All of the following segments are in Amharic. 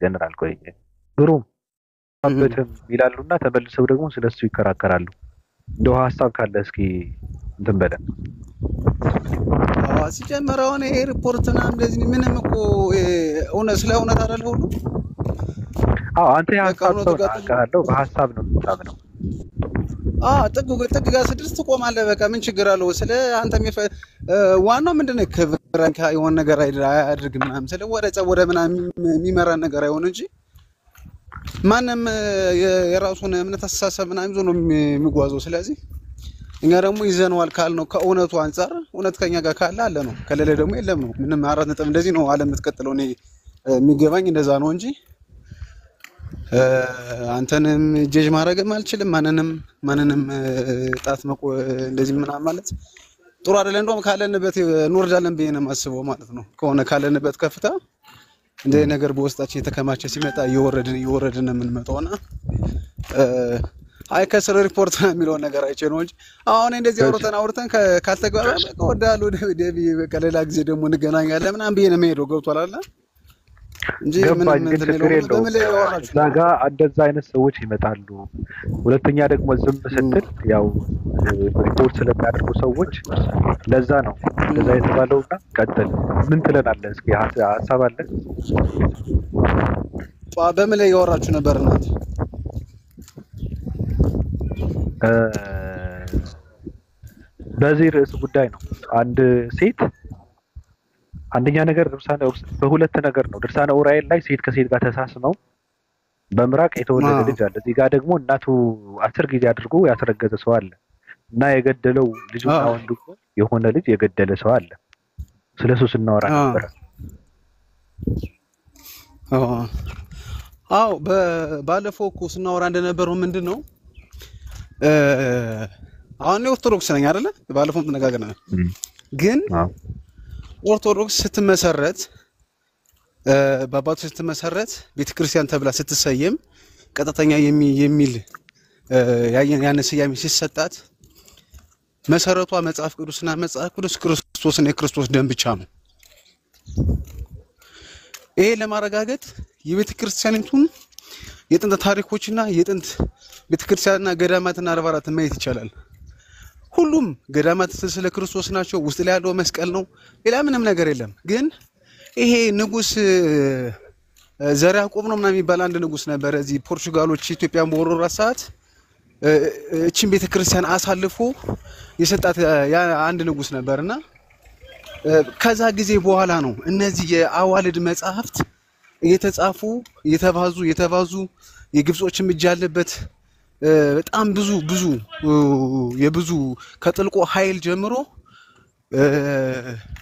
ጀነራል ቆይ ግሩም አበትም ይላሉና ተመልሰው ደግሞ ስለሱ ይከራከራሉ። እንደው ሐሳብ ካለ እስኪ እንትን በለን። ሲጀመረውን ይሄ ሪፖርትና እንደዚህ ምንም እኮ እውነት ስለ እውነት አይደል ሁሉ አንተ የሐሳብ ሰው አውቃለሁ። በሐሳብ ነው የምታምነው። ጥግ ጋር ስድስት ትቆማለህ። በቃ ምን ችግር አለው? ስለ አንተ ዋናው ምንድነው ክብረን የሆነ ነገር አያድርግም ምናምን ስለ ወደ ምናምን የሚመራን ነገር አይሆን እንጂ ማንም የራሱን እምነት አስተሳሰብ ምናምን ይዞ ነው የሚጓዘው። ስለዚህ እኛ ደግሞ ይዘነዋል ካልነው ከእውነቱ አንፃር እውነት ከኛ ጋር ካለ አለ ነው፣ ከሌለ ደግሞ የለም ነው። ምንም 4 ነጥብ እንደዚህ ነው ዓለም የምትቀጥለው። እኔ የሚገባኝ እንደዛ ነው እንጂ አንተንም ጀጅ ማድረግም አልችልም። ማንንም ጣት እንደዚህ ምናምን ማለት ጥሩ አይደለም። እንደውም ካለንበት እንወርዳለን ብዬ ነው የማስበው ማለት ነው። ከሆነ ካለንበት ከፍታ እንደ ነገር በውስጣችን የተከማቸ ሲመጣ እየወረድን ነው የምንመጣውና ከስር ሪፖርት የሚለው ነገር አይቼ ነው እንጂ አሁን እንደዚህ አውርተን ካልተግባባን በቃ ወዳሉ ደቢ በቃ ሌላ ጊዜ ደግሞ እንገናኛለን ምናምን ብዬ ነው የምሄደው። ገብቷል አይደል? እንጂ ምንም ችግር የለውም። ዛጋ እንደዛ አይነት ሰዎች ይመጣሉ። ሁለተኛ ደግሞ ዝም ስትል ያው ሪፖርት ስለሚያደርጉ ሰዎች ለዛ ነው እንደዛ የተባለውና ቀጥል። ምን ትለናለህ? እስኪ ሐሳብ አለ? በምን ላይ ያወራችሁ ነበር እናት? በዚህ ርዕስ ጉዳይ ነው። አንድ ሴት አንደኛ ነገር በሁለት ነገር ነው። ድርሳነ ኡራኤል ላይ ሴት ከሴት ጋር ተሳስመው በምራቅ የተወለደ ልጅ አለ። እዚህ ጋር ደግሞ እናቱ 10 ጊዜ አድርጎ ያስረገዘ ሰው አለ እና የገደለው ልጅና ወንዱ የሆነ ልጅ የገደለ ሰው አለ። ስለሱ ስናወራ ነበር። ባለፈው እኮ ስናወራ እንደነበረው ምንድነው አሁን ኦርቶዶክስ ነኝ አይደለ? ባለፈው ተነጋግረናል። ግን ኦርቶዶክስ ስትመሰረት በአባቶች ስትመሰረት ቤተክርስቲያን ተብላ ስትሰየም ቀጥተኛ የሚል ያን ስያሜ ሲሰጣት መሰረቷ መጽሐፍ ቅዱስና መጽሐፍ ቅዱስ ክርስቶስና የክርስቶስ ደም ብቻ ነው። ይሄ ለማረጋገጥ የቤተክርስቲያኒቱን የጥንት ታሪኮችና የጥንት ቤተክርስቲያንና ገዳማትና አድባራት ማየት ይቻላል። ሁሉም ገዳማት ስለ ክርስቶስ ናቸው። ውስጥ ላይ ያለው መስቀል ነው። ሌላ ምንም ነገር የለም። ግን ይሄ ንጉስ ዘርዓ ያዕቆብ ነው ምናምን የሚባል አንድ ንጉስ ነበር። እዚህ ፖርቹጋሎች ኢትዮጵያን በወረሩ ሰዓት እቺን ቤተክርስቲያን አሳልፎ የሰጣት ያ አንድ ንጉስ ነበርና ከዛ ጊዜ በኋላ ነው እነዚህ የአዋልድ መጻሕፍት እየተጻፉ የተባዙ የግብጾችም እጅ ያለበት በጣም ብዙ ከጥልቆ ኃይል ጀምሮ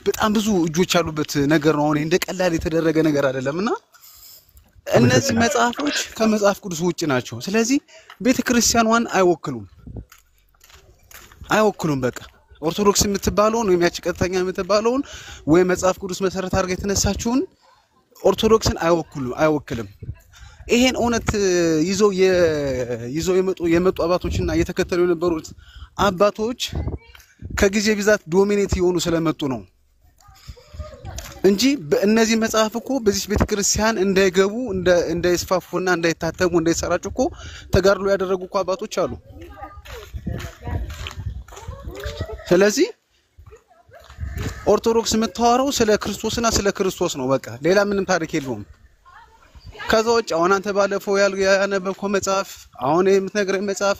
በጣም ብዙ እጆች ያሉበት ነገር ነው። እንደ ቀላል የተደረገ ነገር አይደለምና እነዚህ መጽሐፎች ከመጽሐፍ ቅዱስ ውጪ ናቸው። ስለዚህ ቤተክርስቲያኗን አይወክሉም። በቃ ኦርቶዶክስ የምትባለውን ወይም ያቺ ቀጥተኛ የምትባለውን ወይ መጽሐፍ ቅዱስ መሰረት አድርጋ የተነሳችውን ኦርቶዶክስን አይወክልም። ይሄን እውነት ይዘው የመጡ አባቶችና እየተከተሉ የነበሩት አባቶች ከጊዜ ብዛት ዶሚኔት የሆኑ ስለመጡ ነው እንጂ በእነዚህ መጽሐፍ እኮ በዚህ ቤተክርስቲያን እንዳይገቡ እንዳይስፋፉና እንዳይታተሙ እንዳይሰራጩ እኮ ተጋድሎ ያደረጉ እኮ አባቶች አሉ። ስለዚህ ኦርቶዶክስ የምታወራው ስለ ክርስቶስና ስለ ክርስቶስ ነው። በቃ ሌላ ምንም ታሪክ የለውም። ከዛ ውጭ አሁን አንተ ባለፈው ያነበብከው መጽሐፍ አሁን የምትነግረኝ መጽሐፍ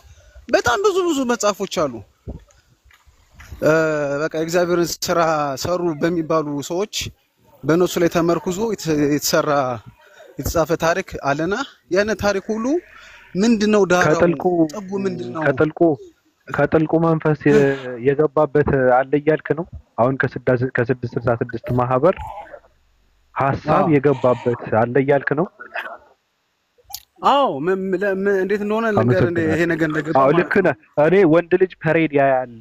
በጣም ብዙ መጽሐፎች አሉ። በቃ እግዚአብሔርን ስራ ሰሩ በሚባሉ ሰዎች በእነሱ ላይ ተመርኩዞ የተጻፈ ታሪክ አለና ያን ታሪክ ሁሉ ምንድነው ዳራው ጠጉ ምንድነው ከጥልቁ መንፈስ የገባበት አለ እያልክ ነው። አሁን ከ666 ማህበር ሐሳብ የገባበት አለ እያልክ ነው። እንዴት እንደሆነ ነገር ይሄ ነገር እንደገባ ልክ ነህ። እኔ ወንድ ልጅ ፐሬድ ያያል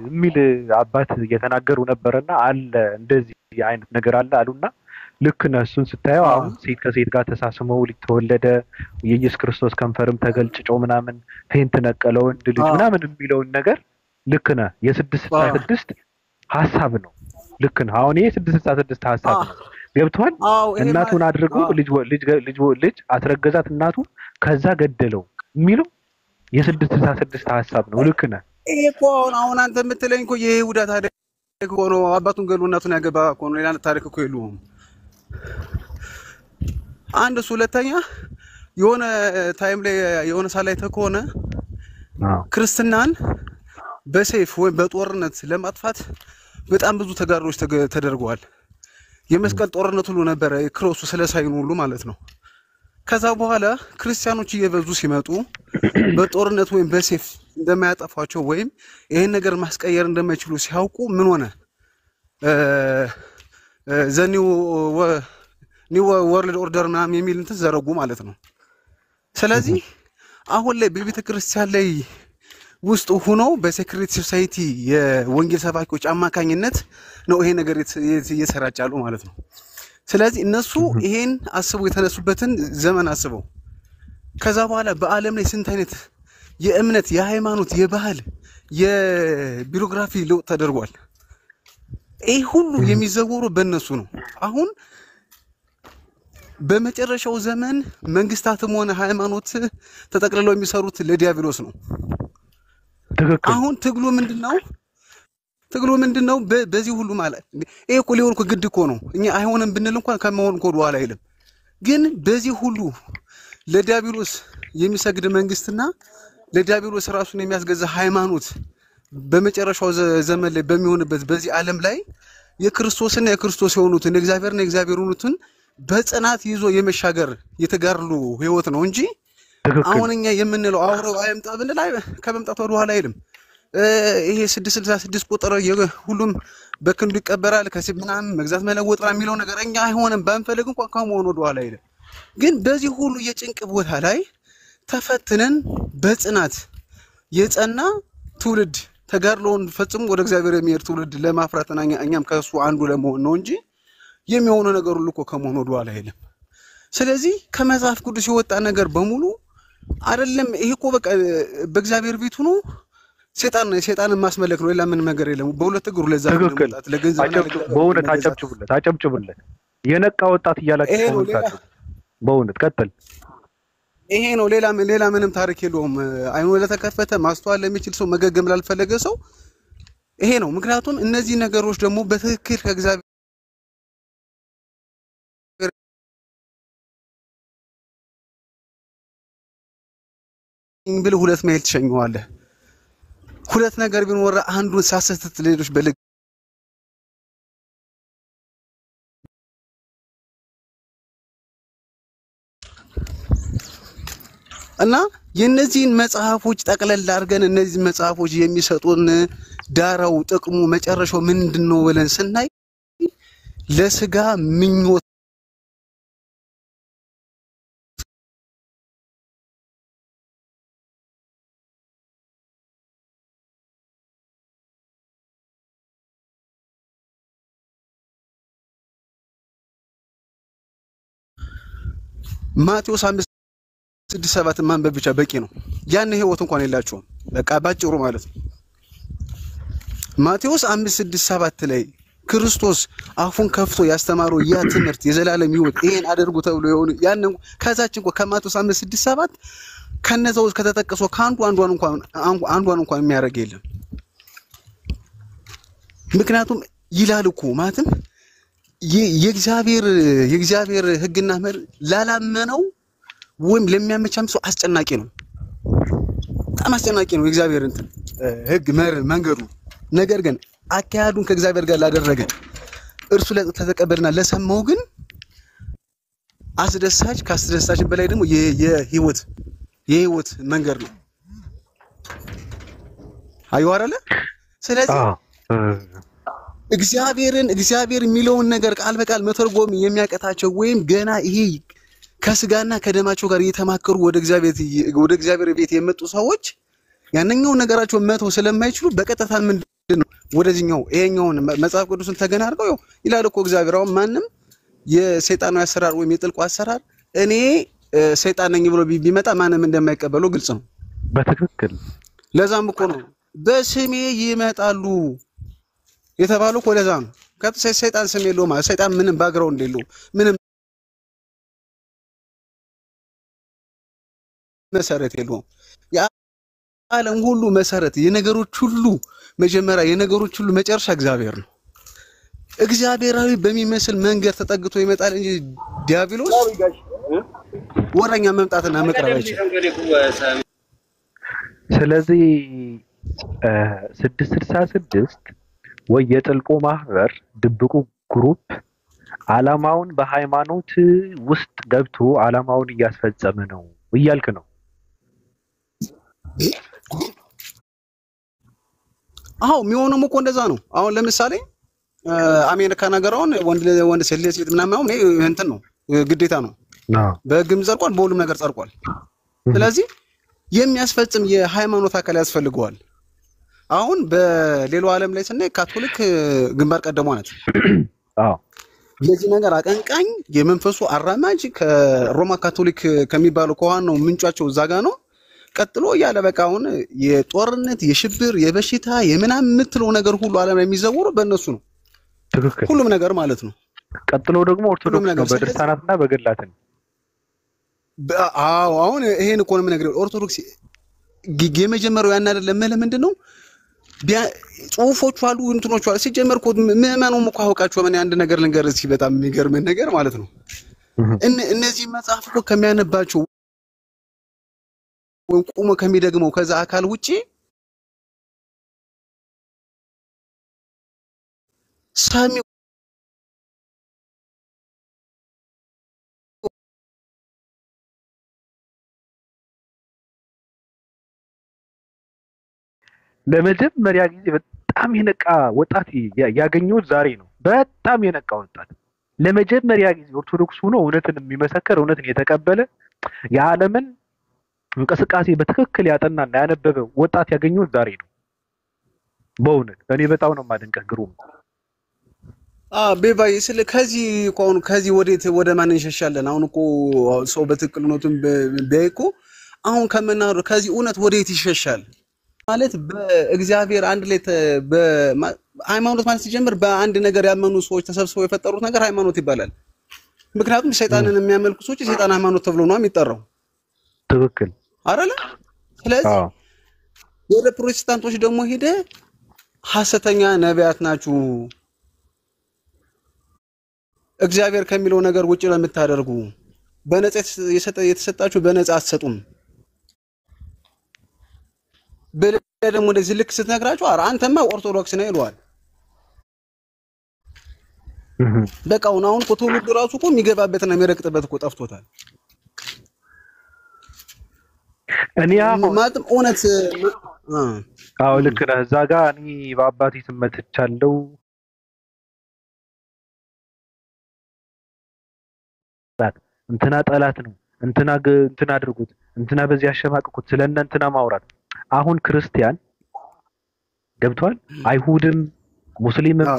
የሚል አባት እየተናገሩ ነበርና አለ እንደዚህ አይነት ነገር አለ አሉና ልክ ነህ። እሱን ስታየው አሁን ሴት ከሴት ጋር ተሳስመው ልጅ ተወለደ፣ የኢየሱስ ክርስቶስ ከንፈርም ተገልጭጮ ምናምን ፌንት ነቀለ ወንድ ልጅ ምናምን የሚለውን ነገር ልክ ነህ። የ666 ሐሳብ ነው። ልክ ነህ። አሁን ይሄ 666 ሐሳብ ነው። ገብቷል። አዎ ይሄ እናቱን አድርጎ ልጅ አስረገዛት እናቱ ከዛ ገደለው የሚለው የ666 ሐሳብ ነው። ልክ ነህ። ይሄ እኮ አሁን አንተ የምትለኝ እኮ የይሁዳ ታሪክ እኮ ነው። አባቱን ገሎ እናቱን ያገባ እኮ ነው። ሌላ ታሪክ እኮ የለውም። አንድ እሱ ሁለተኛ የሆነ ታይም ላይ የሆነ ሳላይ ተከሆነ ክርስትናን በሰይፍ ወይ በጦርነት ለማጥፋት በጣም ብዙ ተጋድሎች ተደርገዋል። የመስቀል ጦርነት ሁሉ ነበር ክሮሱ ስለሳይኑ ሁሉ ማለት ነው። ከዛ በኋላ ክርስቲያኖች እየበዙ ሲመጡ በጦርነት ወይም በሰይፍ እንደማያጠፋቸው ወይም ይሄን ነገር ማስቀየር እንደማይችሉ ሲያውቁ ምን ሆነ? ዘኒው ኒው ወርልድ ኦርደር ምናምን የሚል እንትን ዘረጉ ማለት ነው። ስለዚህ አሁን ላይ በቤተ ክርስቲያን ላይ ውስጥ ሆኖ በሴክሬት ሶሳይቲ የወንጌል ሰባኪዎች አማካኝነት ነው ይሄ ነገር እየሰራጫሉ ማለት ነው። ስለዚህ እነሱ ይሄን አስበው የተነሱበትን ዘመን አስበው ከዛ በኋላ በአለም ላይ ስንት አይነት የእምነት፣ የሃይማኖት፣ የባህል፣ የቢሮግራፊ ለውጥ ተደርጓል። ይሄ ሁሉ የሚዘወሩ በእነሱ ነው። አሁን በመጨረሻው ዘመን መንግስታትም ሆነ ሃይማኖት ተጠቅልለው የሚሰሩት ለዲያብሎስ ነው። አሁን ትግሉ ምንድነው? በዚህ ሁሉ ማለት ይሄ እኮ ሊሆን እኮ ግድ እኮ ነው። እኛ አይሆንም ብንል እንኳን ከመሆን እኮ ወደኋላ አይልም። ግን በዚህ ሁሉ ለዲያብሎስ የሚሰግድ መንግስትና ለዲያብሎስ ራሱን የሚያስገዛ ሃይማኖት በመጨረሻው ዘመን ላይ በሚሆንበት በዚህ ዓለም ላይ የክርስቶስና የክርስቶስ የሆኑትን እግዚአብሔርና እግዚአብሔር የሆኑትን በጽናት ይዞ የመሻገር የተጋርሉ ህይወት ነው እንጂ አሁን እኛ የምንለው አውረው አይምጣ ብንል ከመምጣት ወደ ኋላ አይልም። ይሄ 666 ቁጥር ሁሉም በክንዱ ይቀበራል ከሲብ ምናምን መግዛት መለወጥ የሚለው ነገር እኛ አይሆንም ባንፈልግ እንኳን ከመሆን ወደ ኋላ አይልም። ግን በዚህ ሁሉ የጭንቅ ቦታ ላይ ተፈትነን በጽናት የጸና ትውልድ ተጋድሎውን ፈጽሞ ወደ እግዚአብሔር የሚሄድ ትውልድ ለማፍራትና እኛም ከሱ አንዱ ለመሆን ነው እንጂ የሚሆነ ነገር ሁሉ እኮ ከመሆን ወደ ኋላ አይልም። ስለዚህ ከመጽሐፍ ቅዱስ የወጣ ነገር በሙሉ አይደለም። ይሄ እኮ በቃ በእግዚአብሔር ቤት ሆኖ ሰይጣንን ማስመለክ ነው። ሌላ ምንም ነገር የለም። በሁለት እግሩ ለዛ ለመጣት ለገንዘብ በእውነት አጨብጭቡለት። የነቃ ወጣት እያላችሁ ነው። በእውነት ቀጥል። ይሄ ነው። ሌላ ምንም ታሪክ የለውም። አይኑ ለተከፈተ ማስተዋል ለሚችል ሰው መገገም ላልፈለገ ሰው ይሄ ነው። ምክንያቱም እነዚህ ነገሮች ደግሞ በትክክል ከእግዚአብሔር ብል ሁለት ማይል ትሸኘዋለህ። ሁለት ነገር ቢኖር አንዱን ሳሰተት ሌሎች በልግ እና የነዚህን መጽሐፎች ጠቅለል አድርገን እነዚህ መጽሐፎች የሚሰጡን ዳራው ጥቅሙ መጨረሻው ምንድነው ብለን ስናይ ለስጋ ምኞት ማቴዎስ 5:6-7 ማንበብ ብቻ በቂ ነው። ያን ህይወት እንኳን የላችሁም በቃ ባጭሩ ማለት ነው። ማቴዎስ 5:6-7 ላይ ክርስቶስ አፉን ከፍቶ ያስተማረው ያ ትምህርት የዘላለም ህይወት ይሄን አድርጉ ተብሎ ይሆን ያን ከዛች እንኳን ከማቴዎስ 5:6-7 ከነዛው ከተጠቀሰው ካንዱ አንዷን እንኳን የሚያደርግ የለም። ምክንያቱም ይላል እኮ ማለትም የእግዚአብሔር ህግና መር ላላመነው ወይም ለሚያመቻም ሰው አስጨናቂ ነው። በጣም አስጨናቂ ነው የእግዚአብሔር እንትን ህግ መር መንገዱ። ነገር ግን አካያዱን ከእግዚአብሔር ጋር ላደረገ እርሱ ለተቀበልና ለሰማው ግን አስደሳች ካስደሳችን በላይ ደግሞ የህይወት መንገድ ነው። አይዋራለ። ስለዚህ እግዚአብሔር የሚለውን ነገር ቃል በቃል መተርጎም የሚያቀታቸው ወይም ገና ይሄ ከስጋና ከደማቸው ጋር እየተማከሩ ወደ እግዚአብሔር ቤት የመጡ ሰዎች ያንኛው ነገራቸው መተው ስለማይችሉ በቀጥታ ምንድነው ወደዚህኛው ይሄኛውን መጽሐፍ ቅዱስን ተገና አድርገው ይላል እኮ እግዚአብሔር። አሁን ማንም የሰይጣናዊ አሰራር ወይም የጥልቁ አሰራር እኔ ሰይጣን ነኝ ብሎ ቢመጣ ማንም እንደማይቀበለው ግልጽ ነው። በትክክል ለዛም እኮ ነው በስሜ ይመጣሉ የተባለው እኮ ለዛ ነው። ሰይጣን ስም የለውም ማለት ሰይጣን ምንም ባግራውንድ የለውም ምንም መሰረት የለውም። የዓለም ሁሉ መሰረት የነገሮች ሁሉ መጀመሪያ የነገሮች ሁሉ መጨረሻ እግዚአብሔር ነው። እግዚአብሔራዊ በሚመስል መንገድ ተጠግቶ ይመጣል እንጂ ዲያብሎስ ወራኛ መምጣትና መቅረብ አይችልም። ስለዚህ 666 ወይ የጥልቁ ማህበር ድብቁ ግሩፕ ዓላማውን በሃይማኖት ውስጥ ገብቶ ዓላማውን እያስፈጸመ ነው እያልክ ነው? አዎ የሚሆነው እኮ እንደዛ ነው። አሁን ለምሳሌ አሜሪካ ነገራውን ወንድ ሴት ምናምን አሁን እንትን ነው ግዴታ ነው። በህግም ጸድቋል፣ በሁሉም ነገር ጸድቋል። ስለዚህ የሚያስፈጽም የሃይማኖት አካል ያስፈልገዋል። አሁን በሌላው ዓለም ላይ ስናይ ካቶሊክ ግንባር ቀደሟ ናት። አዎ የዚህ ነገር አቀንቃኝ የመንፈሱ አራማጅ ከሮማ ካቶሊክ ከሚባለው ከዋናው ምንጫቸው እዛ ጋር ነው። ቀጥሎ ያለ በቃውን የጦርነት የሽብር የበሽታ የምናም የምትለው ነገር ሁሉ ዓለም ላይ የሚዘውረው በእነሱ ነው። ትክክል። ሁሉም ነገር ማለት ነው። ቀጥሎ ደግሞ ኦርቶዶክስ ነው በድርሳናትና በገድላት ነው። አዎ አሁን ይሄን እኮ ነው የምነግርህ። ኦርቶዶክስ የመጀመሪያው ያን አይደለም ምንድነው ጽሁፎቹ አሉ እንትኖቹ አሉ። ሲጀመር እኮ ምዕመናኑም እኮ አውቃቸው ምን አንድ ነገር ልንገርህ እስኪ በጣም የሚገርም ነገር ማለት ነው። እነዚህ መጽሐፍ እኮ ከሚያነባቸው ወይ ቁሞ ከሚደግመው ከዛ አካል ውጪ ሳሚ ለመጀመሪያ ጊዜ በጣም የነቃ ወጣት ያገኘሁት ዛሬ ነው። በጣም የነቃ ወጣት ለመጀመሪያ ጊዜ ኦርቶዶክስ ሆኖ እውነትን የሚመሰከር እውነትን የተቀበለ የዓለምን እንቅስቃሴ በትክክል ያጠናና ያነበበ ወጣት ያገኘሁት ዛሬ ነው። በእውነት እኔ በጣም ነው የማደንቀህ ግሩም። ቤባዬ ስለ ከዚህ ወደ ማን እንሸሻለን? አሁን እኮ ሰው በትክክል እውነቱን ቢያይኮ አሁን ከመናሩ ከዚህ እውነት ወዴት ይሸሻል? ማለት በእግዚአብሔር አንድ ላይ ሃይማኖት ማለት ሲጀምር በአንድ ነገር ያመኑ ሰዎች ተሰብስበው የፈጠሩት ነገር ሃይማኖት ይባላል። ምክንያቱም ሰይጣንን የሚያመልኩ ሰዎች የሰይጣን ሃይማኖት ተብሎ ነው የሚጠራው። ትክክል አይደለ? ስለዚህ ወደ ፕሮቴስታንቶች ደግሞ ሄደ ሐሰተኛ ነቢያት ናችሁ እግዚአብሔር ከሚለው ነገር ውጪ ለምታደርጉ በነጻ የተሰጣችሁ በነጻ አትሰጡም ደግሞ እንደዚህ ልክ ስትነግራችሁ አንተማ ኦርቶዶክስ ነህ ይሏል። በቃ አሁን እኮ ትውልዱ ራሱ እኮ የሚገባበትና የሚረግጥበት እኮ ጠፍቶታል። እኔ ማጥም እውነት አዎ ልክ ነህ። እዛ ጋር እኔ በአባቴ ስመትቻለሁ እንትና ጠላት ነው እንትና አድርጉት እንትና በዚህ ያሸማቅቁት ስለነ እንትና ማውራት። አሁን ክርስቲያን ገብቷል አይሁድም ሙስሊምም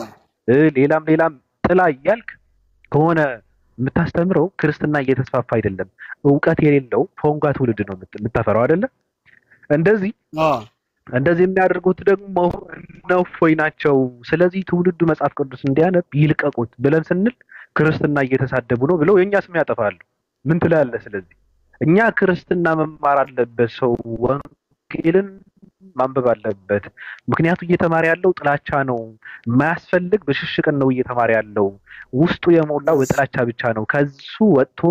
ሌላም ጥላ እያልክ ከሆነ የምታስተምረው ክርስትና እየተስፋፋ አይደለም። ዕውቀት የሌለው ፎንጋ ትውልድ ነው የምታፈራው አይደለ? እንደዚህ የሚያደርጉት ደግሞ ነፎይ ናቸው። ስለዚህ ትውልዱ መጽሐፍ ቅዱስ እንዲያነብ ይልቀቁት ብለን ስንል ክርስትና እየተሳደቡ ነው ብለው የኛ ስም ያጠፋሉ። ምን ትላለህ? ስለዚህ እኛ ክርስትና መማር አለበት፣ ሰው ወንጌልን ማንበብ አለበት። ምክንያቱም እየተማረ ያለው ጥላቻ ነው፣ የማያስፈልግ ብሽሽቅን ነው እየተማረ ያለው። ውስጡ የሞላው በጥላቻ ብቻ ነው። ከሱ ወጥቶ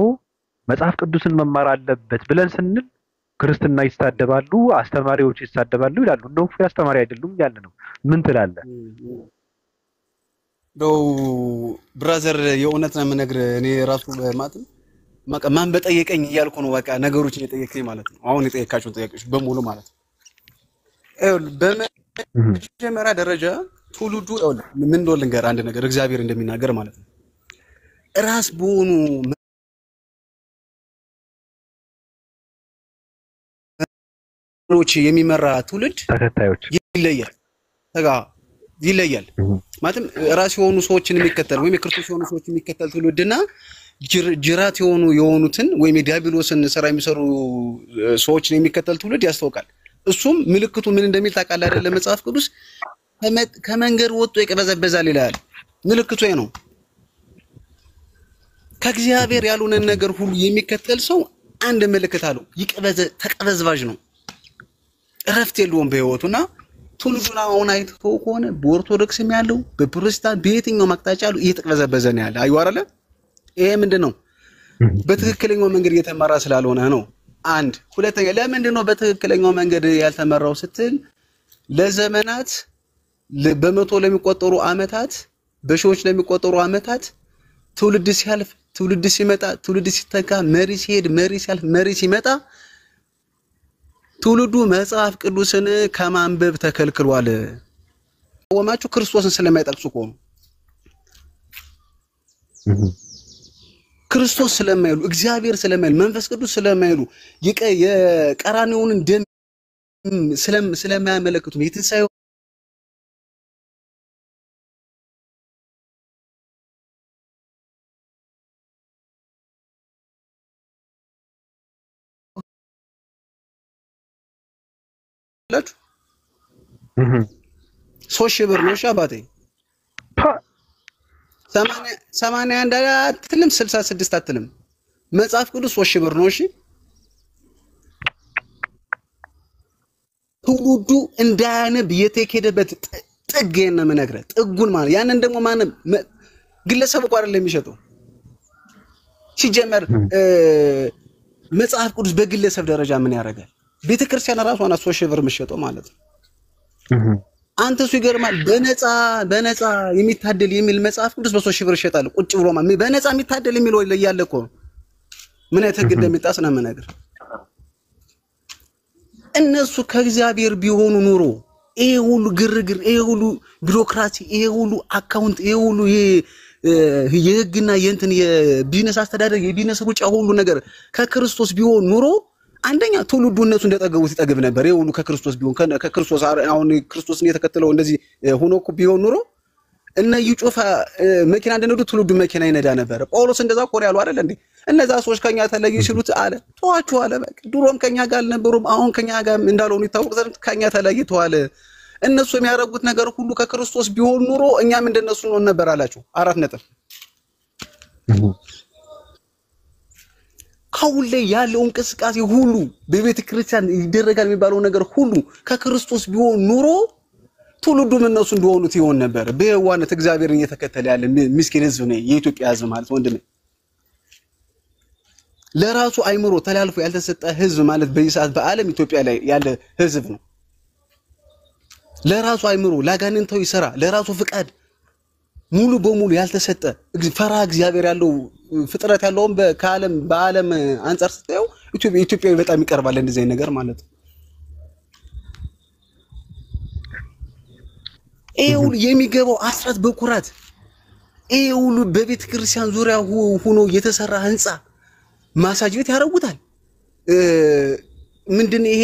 መጽሐፍ ቅዱስን መማር አለበት ብለን ስንል ክርስትና ይሳደባሉ፣ አስተማሪዎች ይሳደባሉ ይላሉ። እንደው አስተማሪ አይደሉም ያለ ነው። ምን ትላለህ? ብራዘር የእውነት ነው የምነግርህ። እኔ ራሱ ማጥም ማን በጠየቀኝ እያልኩ ነው በቃ ነገሮችን የጠየቀኝ ማለት ነው። አሁን የጠየቃችሁን ጥያቄዎች በሙሉ ማለት ነው። በመጀመሪያ ደረጃ ትውልዱ ምን እንደሆነ ልንገርህ አንድ ነገር እግዚአብሔር እንደሚናገር ማለት ነው። ራስ በሆኑ የሚመራ ትውልድ ተከታዮች ይለያል ማለትም ራስ የሆኑ ሰዎችን የሚከተል ወይም የክርስቶስ የሆኑ ሰዎችን የሚከተል ትውልድና ጅራት የሆኑትን ወይም የዲያብሎስን ስራ የሚሰሩ ሰዎችን የሚከተል ትውልድ ያስተውቃል። እሱም ምልክቱ ምን እንደሚል ታውቃለህ አይደል? ለመጽሐፍ ቅዱስ ከመንገድ ወጥቶ ይቀበዘበዛል ይላል። ምልክቱ ነው። ከእግዚአብሔር ያልሆነን ነገር ሁሉ የሚከተል ሰው አንድ ምልክት አለው። ተቀበዝባዥ ነው። እረፍት የለውም በህይወቱና ትውልዱን አሁን አይተው ከሆነ በኦርቶዶክስም ያለው በፕሮቴስታንት በየትኛው አቅጣጫ ያለው እየተቀበዘበዘ ነው ያለ። አዩ አይደለ? ይሄ ምንድነው? በትክክለኛው መንገድ እየተመራ ስላልሆነ ነው። አንድ ሁለተኛ፣ ለምንድነው በትክክለኛው መንገድ ያልተመራው ስትል ለዘመናት በመቶ ለሚቆጠሩ አመታት በሺዎች ለሚቆጠሩ አመታት ትውልድ ሲያልፍ ትውልድ ሲመጣ ትውልድ ሲተካ መሪ ሲሄድ መሪ ሲያልፍ መሪ ሲመጣ ትውልዱ መጽሐፍ ቅዱስን ከማንበብ ተከልክሏል። ወማቹ ክርስቶስን ስለማይጠቅሱ እኮ ነው። ክርስቶስ ስለማይሉ እግዚአብሔር ስለማይሉ መንፈስ ቅዱስ ስለማይሉ የቀራንዮውን ደም ስለማያመለክቱ የትንሳኤው ላችሁ 3,000 ብር ነው ሻባቴ 81 አትልም 66 አትልም መጽሐፍ ቅዱስ 3,000 ብር ነው። እሺ ትውልዱ እንዳያነብ የተከደበት ጥግ ነው የምነግርህ። ጥጉን ማለት ያንን ደግሞ ማንም ግለሰብ እኮ አይደለም የሚሸጠው። ሲጀመር መጽሐፍ ቅዱስ በግለሰብ ደረጃ ምን ያደርጋል? ቤተክርስቲያን ራሷ ናት 3,000 ብር የምትሸጠው ማለት ነው። አንተ እሱ ይገርማል። በነፃ የሚታደል የሚል መጽሐፍ ቅዱስ በ3,000 ብር ይሸጣል። ቁጭ ብሎ ማለት በነፃ የሚታደል የሚል ወይ ያለ እኮ ምን አይነት ህግ እንደሚጣስ ነው የምነግርህ። እነሱ ከእግዚአብሔር ቢሆኑ ኑሮ ይሄ ሁሉ ግርግር፣ ይሄ ሁሉ ቢሮክራሲ፣ ይሄ ሁሉ አካውንት፣ ይሄ ሁሉ የህግና የእንትን የቢዝነስ አስተዳደር የቢዝነስ ሩጫ ሁሉ ነገር ከክርስቶስ ቢሆን ኑሮ አንደኛ ትውልዱ እነሱ እንደጠገቡት ይጠግብ ነበር። ይሄ ሁሉ ከክርስቶስ ቢሆን ከክርስቶስ አሁን ክርስቶስን የተከተለው እንደዚህ ሆኖ እኮ ቢሆን ኑሮ እነ ይጮፋ መኪና እንደነዱ ትውልዱ መኪና ይነዳ ነበር። ጳውሎስ እንደዛ እኮ ያለው አይደል እንዴ? እነዛ ሰዎች ከኛ ተለዩ ሲሉት አለ ተዋችሁ አለ። በቃ ድሮም ከኛ ጋር አልነበሩም፣ አሁን ከኛ ጋር እንዳልሆኑ ይታወቅ ዘንድ ከኛ ተለይተዋል። እነሱ የሚያደርጉት ነገር ሁሉ ከክርስቶስ ቢሆን ኑሮ እኛም እንደነሱ ነው ነበር አላችሁ። 4 ነጥብ። ካሁን ላይ ያለው እንቅስቃሴ ሁሉ በቤተ ክርስቲያን ይደረጋል የሚባለው ነገር ሁሉ ከክርስቶስ ቢሆን ኑሮ ትውልዱም እነሱ እንደሆኑት ይሆን ነበር። በየዋነት እግዚአብሔርን እየተከተለ ያለ ምስኪን ህዝብ ነው የኢትዮጵያ ህዝብ ማለት ወንድሜ። ለራሱ አይምሮ ተላልፎ ያልተሰጠ ህዝብ ማለት በይሳት በዓለም ኢትዮጵያ ላይ ያለ ህዝብ ነው። ለራሱ አይምሮ ላጋንንታዊ ስራ ለራሱ ፍቃድ ሙሉ በሙሉ ያልተሰጠ ፈራ እግዚአብሔር ያለው ፍጥረት ያለውም በዓለም አንፃር ስታየው ኢትዮጵያ በጣም ይቀርባል እንደዚህ ነገር ማለት ነው። ይሄ ሁሉ የሚገባው አስራት በኩራት ይሄ ሁሉ በቤተ ክርስቲያን ዙሪያ ሆኖ የተሰራ ህንጻ ማሳጅ ቤት ያረጉታል። ምንድን ይሄ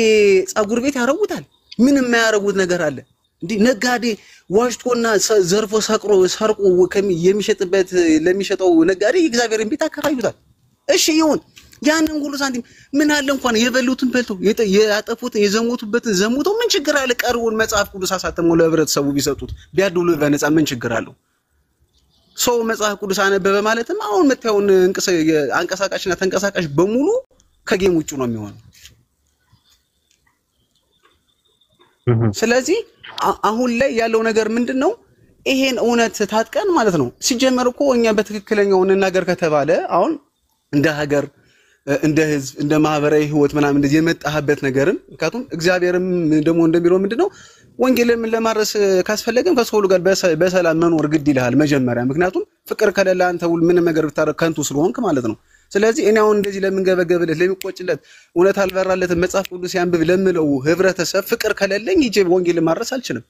ጸጉር ቤት ያረጉታል። ምን የማያረጉት ነገር አለ እንዴ? ነጋዴ ዋሽቶና ዘርፎ ሰርቆ የሚሸጥበት ለሚሸጠው ነጋዴ እግዚአብሔርን ቤት አከራዩታል። እሺ ይሁን፣ ያንን ሁሉ ሳንቲም ምን አለ እንኳን የበሉትን በልተው ያጠፉትን የዘሞቱበትን ዘሞተው ምን ችግር አለ? ቀርውን መጽሐፍ ቅዱስ አሳተመው ለህብረተሰቡ ቢሰጡት ቢያድሉ በነፃ ምን ችግር አለው? ሰው መጽሐፍ ቅዱስ አነበበ ማለትም አሁን መታየውን አንቀሳቃሽና ተንቀሳቃሽ በሙሉ ከጌም ውጭ ነው የሚሆነው። ስለዚህ አሁን ላይ ያለው ነገር ምንድነው? ይሄን እውነት ታጥቀን ማለት ነው። ሲጀመር እኮ እኛ በትክክለኛው እንናገር ከተባለ አሁን እንደ ሀገር እንደ ህዝብ እንደ ማህበራዊ ህይወት ምናምን እንደዚህ የመጣህበት ነገርን ምክንያቱም እግዚአብሔርም ደግሞ እንደሚለው ምንድነው ወንጌልን ለማድረስ ካስፈለገም ከሰው ጋር በሰላም መኖር ግድ ይልሃል መጀመሪያ። ምክንያቱም ፍቅር ከሌለ አንተ ምንም ነገር ብታረግ ከንቱ ስለሆንክ ማለት ነው። ስለዚህ እኔ አሁን እንደዚህ ለምንገበገብለት ለሚቆጭለት እውነት አልበራለት መጽሐፍ ቅዱስ ያንብብ ለምለው ህብረተሰብ ፍቅር ከሌለኝ ይጄ ወንጌልን ማድረስ አልችልም።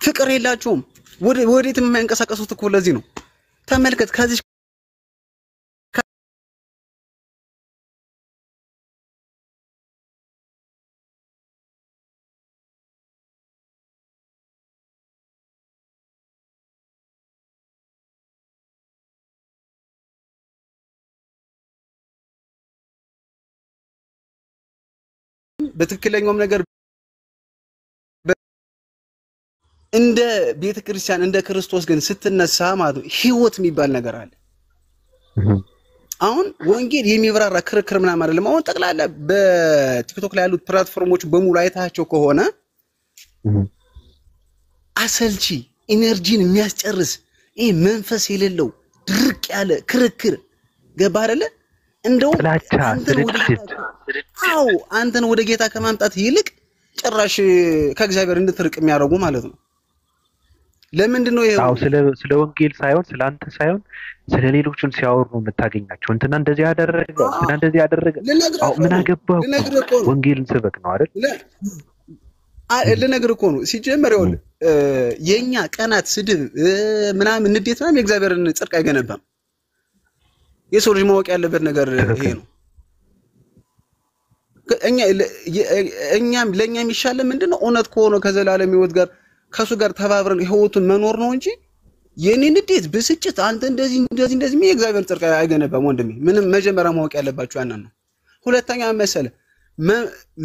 ፍቅር የላቸውም። ወዴትም የማይንቀሳቀሱት እኮ ለዚህ ነው። ተመልከት ከዚህ በትክክለኛውም ነገር እንደ ቤተክርስቲያን እንደ ክርስቶስ ግን ስትነሳ ማለት ነው ህይወት የሚባል ነገር አለ። አሁን ወንጌል የሚብራራ ክርክር ምናምን አይደለም። አሁን ጠቅላላ በቲክቶክ ላይ ያሉት ፕላትፎርሞች በሙሉ አይታቸው ከሆነ አሰልቺ ኢነርጂን የሚያስጨርስ ይሄ መንፈስ የሌለው ድርቅ ያለ ክርክር ገባ አይደለ? እንደው አንተን ወደ ጌታ ከማምጣት ይልቅ ጭራሽ ከእግዚአብሔር እንድትርቅ የሚያደርጉ ማለት ነው። ለምንድን ነው ይሄው? ስለ ወንጌል ሳይሆን ስለ አንተ ሳይሆን ስለ ሌሎችን ሲያወሩ ነው የምታገኛቸው። እንትና እንደዚህ ያደረገ እንትና እንደዚህ ያደረገ ምን አገባው? ወንጌልን ስበክ ነው አይደል? ልነግርህ እኮ ነው ሲጀመር ይኸውልህ የኛ ቀናት ስድብ ምናምን ንዴት ምናምን የእግዚአብሔርን ጽድቅ አይገነባም። የሰው ልጅ ማወቅ ያለበት ነገር ይሄ ነው። እኛም ለኛ የሚሻለ ምንድነው እውነት ከሆነ ከዘላለም ህይወት ጋር ከሱ ጋር ተባብረን ህይወቱን መኖር ነው እንጂ የኔ ንዴት ብስጭት አንተ እንደዚህ የእግዚአብሔር ጽድቅ አይገነባም ወንድሜ። ምንም መጀመሪያ ማወቅ ያለባችሁ ያንን ነው። ሁለተኛ መሰለ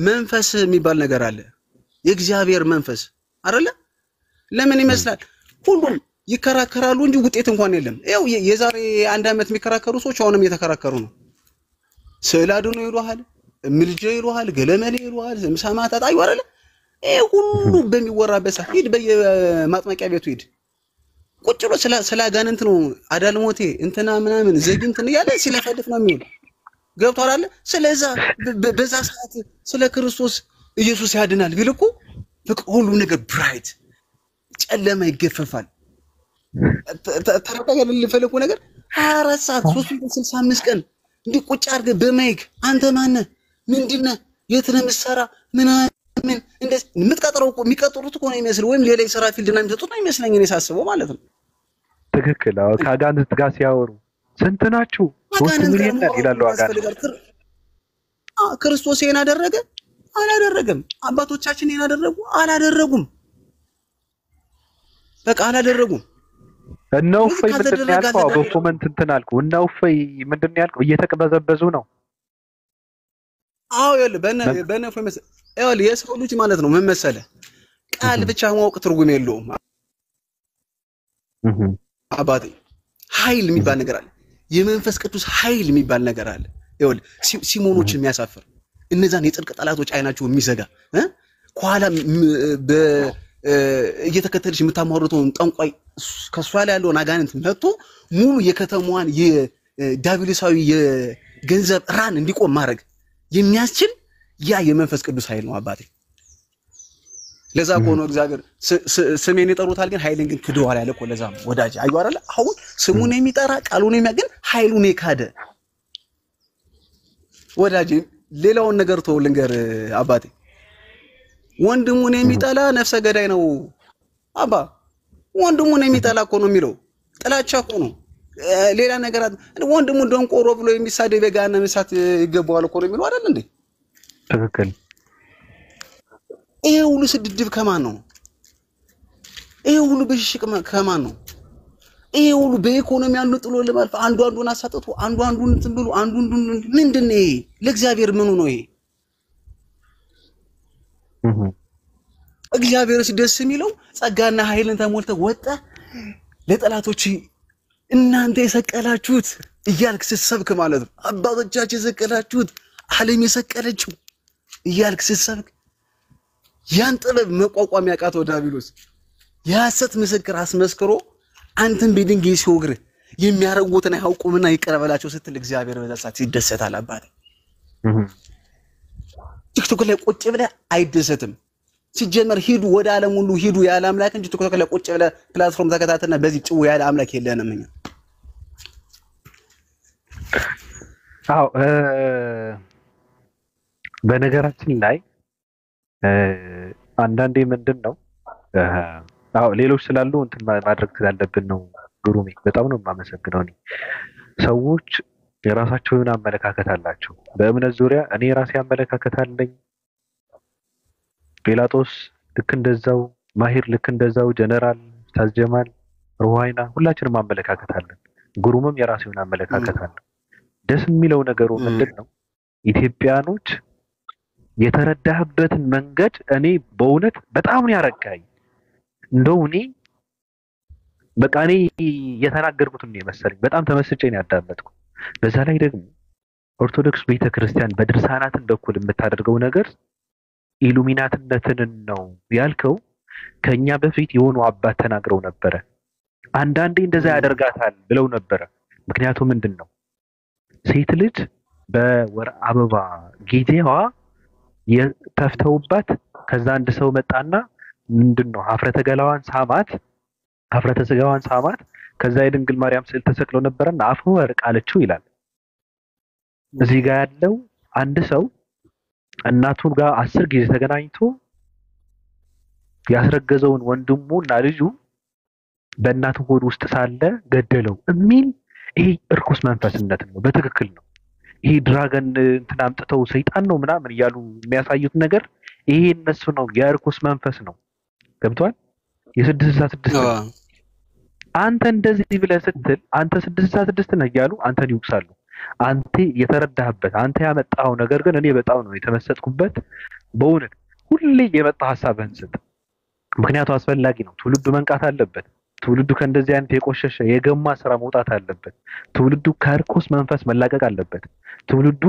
መንፈስ የሚባል ነገር አለ። የእግዚአብሔር መንፈስ አይደለ? ለምን ይመስላል ሁሉም ይከራከራሉ እንጂ ውጤት እንኳን የለም። ያው የዛሬ አንድ አመት የሚከራከሩ ሰዎች አሁንም እየተከራከሩ ነው። ስዕላዱ ነው ይሉሃል፣ ምልጃ ይሉሃል፣ ገለመሌ ይሉሃል፣ ሰማዕታት አዩ አይደለ? ሁሉ በሚወራበት ሰዓት ሂድ በየማጥመቂያ ቤቱ ሂድ ቁጭ ብሎ ስለ አጋንንት ነው አዳልሞቴ እንትና ምናምን ዘግንትን ያለ ሲለፈልፍ ነው የሚውል። ገብቷል አይደል? ስለዛ በዛ ሰዓት ስለ ክርስቶስ ኢየሱስ ያድናል ቢልኩ በቃ ሁሉ ነገር ብራይት ጨለማ ይገፈፋል። ተረጋጋ ልፈልኩ ነገር 24 ሰዓት 365 ቀን እንዲህ ቁጭ አድርገህ በማይክ አንተ ማነህ ምንድነህ የት ነው የምትሰራ ምናምን እንደዚህ የምትቀጥረው እኮ የሚቀጥሩት እኮ ነው የሚመስል ወይም ሌላ የሥራ ፊልድ እና የሚሰጡት ነው የሚመስለኝ እኔ ሳስበው ማለት ነው። ትክክል። አዎ ከአጋንንት ጋር ሲያወሩ ስንት ናችሁ? 3 ሚሊዮን ይላሉ አጋንንት። ክርስቶስ ይሄን አደረገ አላደረገም? አባቶቻችን ይሄን አደረጉ አላደረጉም? በቃ አላደረጉም። እነው ፈይ ምንድን ያልከው በኮመንት እንትን አልኩ። እነው ፈይ ምንድን ያልከው እየተቀበዘበዙ ነው። አዎ ይኸውልህ በነ ፈይ መሰለህ ይኸውልህ የሰው ልጅ ማለት ነው ምን መሰለህ ቃል ብቻ ማወቅ ትርጉም የለውም። አባቴ ኃይል የሚባል ነገር አለ። የመንፈስ ቅዱስ ኃይል የሚባል ነገር አለ። ይኸውልህ ሲሞኖችን የሚያሳፍር እነዛን የጽድቅ ጠላቶች አይናቸው የሚዘጋ ከኋላ እየተከተለሽ የምታማርተውን ጠንቋይ ከሷ ላይ ያለውን አጋንንት መጥቶ ሙሉ የከተማዋን የዳቢሎሳዊ የገንዘብ ራን እንዲቆም ማድረግ የሚያስችል ያ የመንፈስ ቅዱስ ኃይል ነው አባቴ። ለዛ ቆኖ እግዚአብሔር ስሜን ይጠሩታል ግን ኃይልን ግን ክደዋል ያለ እኮ ለዛ ነው ወዳጅ አዩ አይደል? አሁን ስሙን የሚጠራ ቃሉን የሚያገን ኃይሉን የካደ ወዳጅ ሌላውን ነገር ተው ልንገር አባቴ። ወንድሙን የሚጠላ ነፍሰ ገዳይ ነው አባ። ወንድሙን የሚጠላ እኮ ነው የሚለው ጥላቻ እኮ ነው ሌላ ነገር። ወንድሙን ደንቆሮ ብሎ የሚሳደብ የገሃነመ እሳት ይገባዋል እኮ ነው የሚለው አይደል እንዴ? ትክክል። ይሄ ሁሉ ስድድብ ከማን ነው? ይሄ ሁሉ ብሽሽቅ ከማን ነው? ይሄ ሁሉ በኢኮኖሚ አንዱ ጥሎ ለማልፍ አንዱን አሳጥቶ አንዱን እንትን ብሎ አንዱን ምንድነው ይሄ? ለእግዚአብሔር ምኑ ነው ይሄ? እግዚአብሔርስ ደስ የሚለው ጸጋና ኃይልን ተሞልተ ወጣ ለጠላቶች እናንተ የሰቀላችሁት እያልክ ስትሰብክ ማለት ነው። አባቶቻችን የሰቀላችሁት ዓለም የሰቀለችው እያልክ ስትሰብክ ያን ጥበብ መቋቋም ያቃተው ዳቢሎስ የሐሰት ምስክር አስመስክሮ አንተን በድንጋይ ሲወግር የሚያረጉትን አይያውቁምና ይቀርበላቸው ስትል እግዚአብሔር በዛ ሰዓት ይደሰታል አባቴ። ቲክቶክ ላይ ቁጭ ብለህ አይደሰትም። ሲጀመር ሂዱ ወደ ዓለም ሁሉ ሂዱ ያለ አምላክ እንጂ ቲክቶክ ላይ ቁጭ ብለህ ፕላትፎርም ተከታተልና በዚህ ጭው ያለ አምላክ የለንም እኛ። አዎ በነገራችን ላይ አንዳንዴ ምንድነው አዎ ሌሎች ስላሉ እንትን ማድረግ ስላለብን ነው። ግሩሜ በጣም ነው የማመሰግነው። እኔ ሰዎች የራሳቸው የሆነ አመለካከት አላቸው በእምነት ዙሪያ። እኔ የራሴ አመለካከት አለኝ። ጲላጦስ ልክ እንደዛው፣ ማሂር ልክ እንደዛው፣ ጀነራል ታዝጀማል፣ ሩዋይና ሁላችንም አመለካከት አለን። ግሩምም የራሱ የሆነ አመለካከት አለ። ደስ የሚለው ነገሩ ምንድነው ኢትዮጵያኖች የተረዳህበትን መንገድ እኔ በእውነት በጣም ነው ያረጋኝ። እንደው እኔ በቃ እኔ የተናገርኩት ነው የመሰለኝ። በጣም ተመስጬ ነው ያዳመጥኩት። በዛ ላይ ደግሞ ኦርቶዶክስ ቤተክርስቲያን በድርሳናትን በኩል የምታደርገው ነገር ኢሉሚናትነትን ነው ያልከው። ከኛ በፊት የሆኑ አባት ተናግረው ነበረ። አንዳንዴ እንደዛ ያደርጋታል ብለው ነበረ። ምክንያቱም ምንድነው ሴት ልጅ በወር አበባ ጊዜዋ የተፍተውባት ከዛ አንድ ሰው መጣና ምንድነው ሀፍረተ ገላዋን ሳማት፣ ሀፍረተ ስጋዋን ሳማት። ከዛ የድንግል ማርያም ስዕል ተሰቅሎ ነበርና አፍ ወርቅ አለችው ይላል። እዚህ ጋር ያለው አንድ ሰው እናቱ ጋር 10 ጊዜ ተገናኝቶ ያስረገዘውን ወንድሙና ልጁ በእናቱ ሆድ ውስጥ ሳለ ገደለው የሚል ይሄ እርኩስ መንፈስነት ነው። በትክክል ነው። ይሄ ድራገን እንትን አምጥተው ሰይጣን ነው ምናምን እያሉ የሚያሳዩት ነገር ይሄ እነሱ ነው፣ የእርኩስ መንፈስ ነው። ገብቷል? የ666 አንተ እንደዚህ ብለህ ስትል አንተ 666 ነህ እያሉ አንተን ይውቅሳሉ። አንተ የተረዳህበት አንተ ያመጣው ነገር ግን እኔ በጣም ነው የተመሰጥኩበት። በእውነት ሁሌ የመጣ ሐሳብህን ስጥ። ምክንያቱ አስፈላጊ ነው። ትውልዱ መንቃት አለበት። ትውልዱ ከእንደዚህ አይነት የቆሸሸ የገማ ስራ መውጣት አለበት። ትውልዱ ከርኩስ መንፈስ መላቀቅ አለበት። ትውልዱ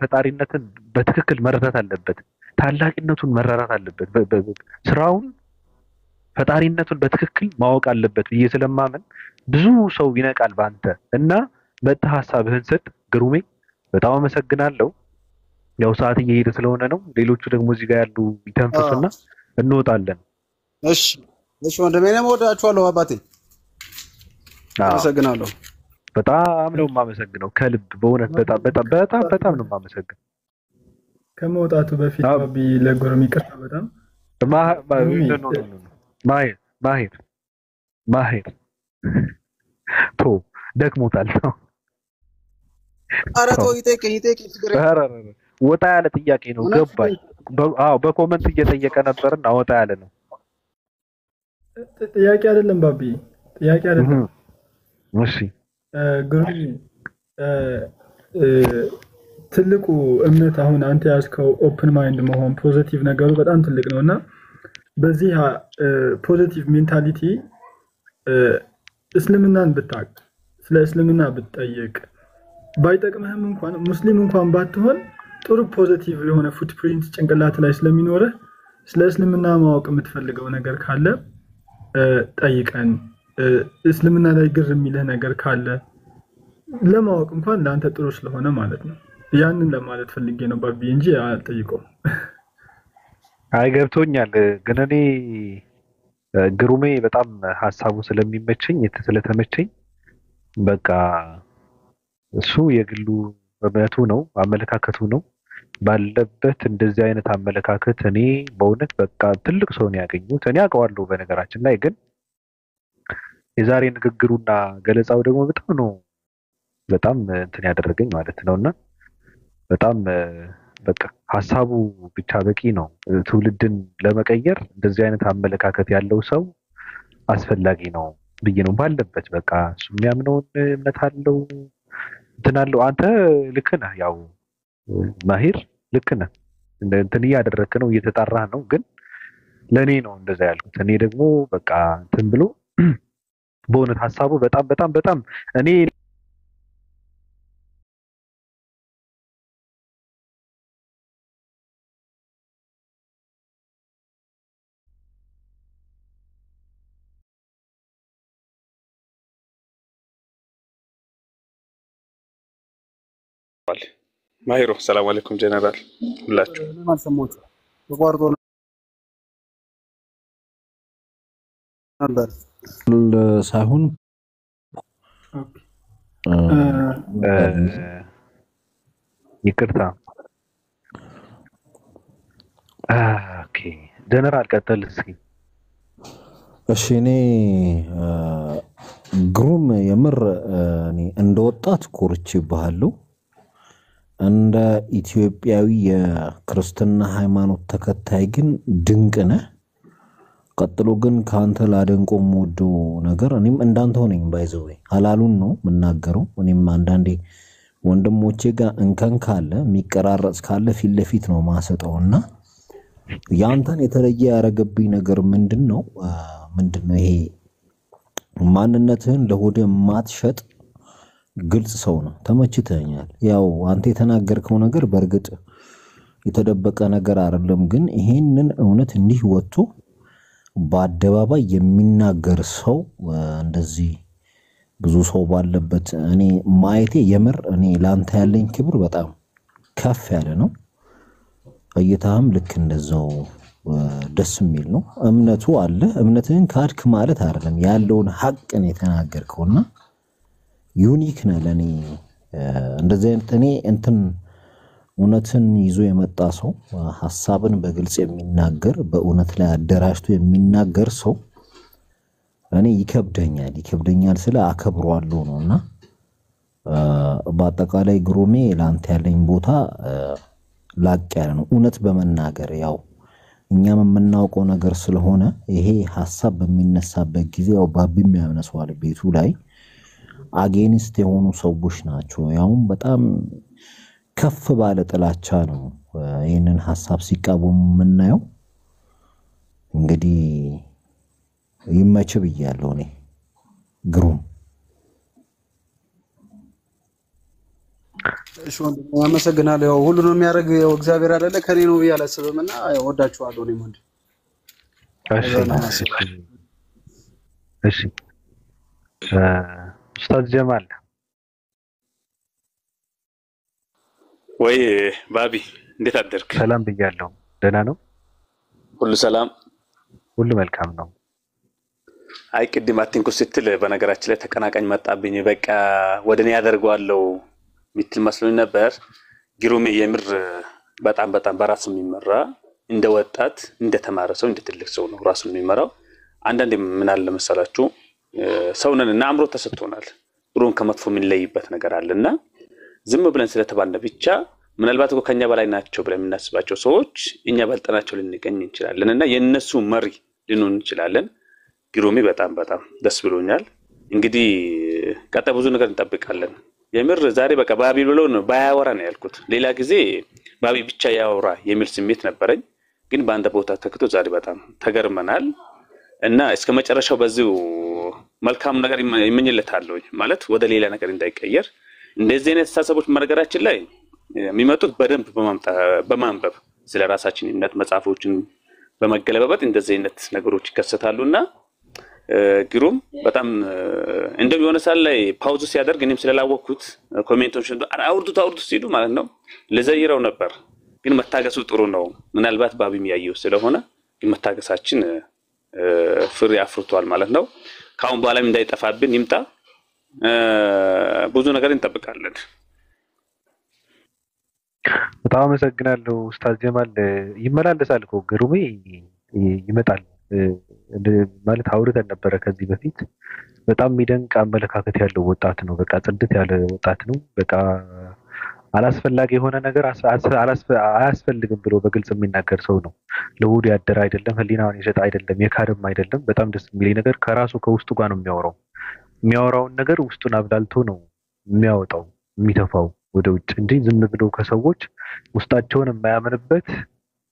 ፈጣሪነትን በትክክል መረዳት አለበት። ታላቅነቱን መረዳት አለበት። ስራውን ፈጣሪነቱን በትክክል ማወቅ አለበት ብዬ ስለማመን ብዙ ሰው ይነቃል ባንተ እና በጣም ሐሳብህን ስጥ። ግሩሜ በጣም አመሰግናለሁ። ያው ሰዓት እየሄደ ስለሆነ ነው። ሌሎቹ ደግሞ እዚህ ጋር ያሉ ይተንፈሱና እንወጣለን። እሺ ወንድሜ ነው ወዳችኋለሁ አባቴ። አመሰግናለሁ። በጣም ነው የማመሰግነው ከልብ በእውነት በጣም ነው የማመሰግነው። ከመውጣቱ በፊት ባቢ ለጎረም ይቅርታ በጣም ማሄር ቶ ደክሞታል ነው። ኧረ ተው ይጠይቅ ወጣ ያለ ጥያቄ ነው ገባኝ። በኮመንት እየጠየቀ ነበርና ወጣ ያለ ነው። ጥያቄ አይደለም ባቢ ጥያቄ አይደለም። እሺ ግሩም ትልቁ እምነት አሁን አንተ ያዝከው ኦፕን ማይንድ መሆን ፖዚቲቭ ነገሩ በጣም ትልቅ ነውና በዚህ ፖዚቲቭ ሜንታሊቲ እስልምናን ብታቅ ስለ እስልምና ብትጠይቅ ባይጠቅምህም እንኳን ሙስሊም እንኳን ባትሆን ጥሩ ፖዚቲቭ የሆነ ፉትፕሪንት ጭንቅላት ላይ ስለሚኖርህ ስለ እስልምና ማወቅ የምትፈልገው ነገር ካለ ጠይቀን። እስልምና ላይ ግር የሚልህ ነገር ካለ ለማወቅ እንኳን ለአንተ ጥሩ ስለሆነ ማለት ነው። ያንን ለማለት ፈልጌ ነው ባቢ እንጂ አልጠይቀውም። አይ ገብቶኛል። ግን እኔ ግሩሜ በጣም ሐሳቡ ስለሚመቸኝ ስለተመቸኝ በቃ እሱ የግሉ እምነቱ ነው አመለካከቱ ነው ባለበት እንደዚህ አይነት አመለካከት እኔ በእውነት በቃ ትልቅ ሰው ነው ያገኙት። እኔ አውቀዋለሁ በነገራችን ላይ ግን የዛሬ ንግግሩና ገለጻው ደግሞ በጣም እንትን ያደረገኝ ማለት ነውና በጣም በቃ ሐሳቡ ብቻ በቂ ነው። ትውልድን ለመቀየር እንደዚህ አይነት አመለካከት ያለው ሰው አስፈላጊ ነው ብዬ ነው ባለበት በቃ እሱ የሚያምነውን እምነት አለው እንትን አለው። አንተ ልክ ነህ፣ ያው ማሂር ልክ ነህ። እንትን እያደረክ ነው እየተጣራህ ነው። ግን ለኔ ነው እንደዛ ያልኩት። እኔ ደግሞ በቃ እንትን ብሎ በእውነት ሐሳቡ በጣም እኔ ማሂሮ ሰላም አለይኩም ጀነራል ሁላችሁ ማሰሞት ተቋርጦ ነበር ሳይሆን ይቅርታ። ኦኬ ጀነራል ቀጥል እስኪ። እሺ እኔ ግሩም የምር እኔ እንደወጣት ኮርቼብሃለሁ። እንደ ኢትዮጵያዊ የክርስትና ሃይማኖት ተከታይ ግን ድንቅ ነህ። ቀጥሎ ግን ካንተ ላደንቆ የምወደው ነገር እኔም እንዳንተ ሆነኝ ባይዘው ሐላሉን ነው የምናገረው። እኔም አንዳንዴ ወንድሞቼ ጋር እንከን ካለ የሚቀራረጽ ካለ ፊት ለፊት ነው ማሰጠውና ያንተን የተለየ ያረገብኝ ነገር ምንድነው? ምንድነው ይሄ ማንነትህን ለሆድ ማትሸጥ ግልጽ ሰው ነው። ተመችተኛል። ያው አንተ የተናገርከው ነገር በርግጥ የተደበቀ ነገር አይደለም፣ ግን ይሄንን እውነት እንዲህ ወጥቶ በአደባባይ የሚናገር ሰው እንደዚህ ብዙ ሰው ባለበት እኔ ማየቴ የምር እኔ ላንተ ያለኝ ክብር በጣም ከፍ ያለ ነው። እይታም ልክ እንደዛው ደስ የሚል ነው። እምነቱ አለ። እምነትህን ካድክ ማለት አይደለም፣ ያለውን ሐቅን የተናገርከውና ዩኒክ ነው ለኔ። እንደዚህ አይነት እኔ እንትን እውነትን ይዞ የመጣ ሰው ሐሳብን በግልጽ የሚናገር በእውነት ላይ አደራጅቶ የሚናገር ሰው እኔ ይከብደኛል ስለ አከብሯለሁ ነውና በአጠቃላይ ግሩሜ ላንተ ያለኝ ቦታ ላቅ ያለ ነው። እውነት በመናገር ያው እኛም የምናውቀው ነገር ስለሆነ ይሄ ሐሳብ በሚነሳበት ጊዜ ያው ባቢም ያነሳዋል ቤቱ ላይ አጌኒስት የሆኑ ሰዎች ናቸው። ያውም በጣም ከፍ ባለ ጥላቻ ነው ይሄንን ሐሳብ ሲቃወሙ የምናየው። እንግዲህ ይመች ብያለሁ እኔ ግሩም። እሺ ወንድም አመሰግናለሁ። ያው ሁሉንም የሚያደርግ ያው እግዚአብሔር አይደለ ከኔ ነው ብዬ አላስብምና ያው ወዳችኋለሁ እኔም ወንድም። እሺ ኡስታዝ ጀማል ወይ ባቢ እንዴት አደርክ? ሰላም ብያለሁ። ደህና ነው? ሁሉ ሰላም፣ ሁሉ መልካም ነው። አይ ቅድም አትንኩ ስትል በነገራችን ላይ ተቀናቃኝ መጣብኝ። በቃ ወደኔ ያደርገዋለሁ ምትል መስሎኝ ነበር። ግሩሜ የምር በጣም በራስ የሚመራ እንደ ወጣት እንደ ተማረ ሰው እንደ ትልቅ ሰው ነው ራሱን የሚመራው። አንዳንዴ ምን አለ መሰላችሁ ሰውነንና አእምሮ ተሰጥቶናል። ጥሩን ከመጥፎ ምን ለይበት ነገር አለና ዝም ብለን ስለተባለ ብቻ ምናልባት እኮ ከኛ በላይ ናቸው ብለን የምናስባቸው ሰዎች እኛ በልጠናቸው ልንገኝ እንችላለንና የነሱ መሪ ልንሆን እንችላለን። ግሩሜ በጣም ደስ ብሎኛል። እንግዲህ ቀጣይ ብዙ ነገር እንጠብቃለን። የምር ዛሬ በቃ ባቢ ብሎ ነው ባያወራ ነው ያልኩት። ሌላ ጊዜ ባቢ ብቻ ያወራ የሚል ስሜት ነበረኝ፣ ግን በአንድ ቦታ ተክቶ ዛሬ በጣም ተገርመናል እና እስከ መጨረሻው በዚሁ መልካም ነገር ይመኝለታለሁ ማለት ወደ ሌላ ነገር እንዳይቀየር። እንደዚህ አይነት ተሳሰቦች መረገራችን ላይ የሚመጡት በደንብ በማንበብ ስለ ራሳችን እምነት መጽሐፎችን በመገለባበጥ እንደዚህ አይነት ነገሮች ይከሰታሉና ግሩም በጣም እንደም የሆነ ሳል ላይ ፓውዝ ሲያደርግ እኔም ስለላወኩት ኮሜንቶችን አውርዱት ሲሉ ማለት ነው ለዘይረው ነበር። ግን መታገሱ ጥሩ ነው። ምናልባት ባቢም ያየው ስለሆነ መታገሳችን ፍሬ አፍርቷል ማለት ነው። ካሁን በኋላም እንዳይጠፋብን ይምጣ። ብዙ ነገር እንጠብቃለን። በጣም አመሰግናለሁ ኡስታዝ ጀማል። ይመላለሳል እኮ ግሩሜ ይመጣል ማለት አውርተን ነበረ ከዚህ በፊት። በጣም የሚደንቅ አመለካከት ያለው ወጣት ነው። በቃ ጽድት ያለ ወጣት ነው። በቃ አላስፈላጊ የሆነ ነገር አያስፈልግም ብሎ በግልጽ የሚናገር ሰው ነው። ለሆዱ ያደረ አይደለም፣ ህሊናውን የሸጠ አይደለም፣ የካድም አይደለም። በጣም ደስ የሚለኝ ነገር ከራሱ ከውስጡ ጋር ነው የሚያወራውን ነገር ውስጡን አብላልቶ ነው የሚያወጣው የሚተፋው ወደ ውጭ እንጂ ዝም ብሎ ከሰዎች ውስጣቸውን የማያምንበት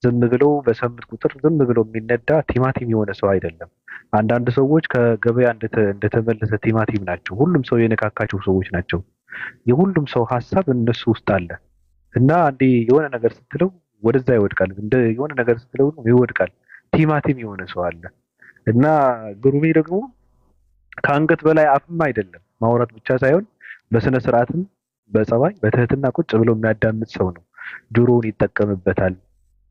ዝም ብሎ በሰምት ቁጥር ዝም ብሎ የሚነዳ ቲማቲም የሆነ ሰው አይደለም። አንዳንድ ሰዎች ከገበያ እንደተመለሰ ቲማቲም ናቸው። ሁሉም ሰው የነካካቸው ሰዎች ናቸው። የሁሉም ሰው ሐሳብ እነሱ ውስጥ አለ እና አንዴ የሆነ ነገር ስትለው ወደዛ ይወድቃል፣ የሆነ ነገር ስትለው ይወድቃል። ቲማቲም የሆነ ሰው አለ እና ግሩሜ ደግሞ ከአንገት በላይ አፍም አይደለም ማውራት ብቻ ሳይሆን በስነ ስርዓትም በጸባይ በትህትና ቁጭ ብሎ የሚያዳምጥ ሰው ነው። ጆሮውን ይጠቀምበታል፣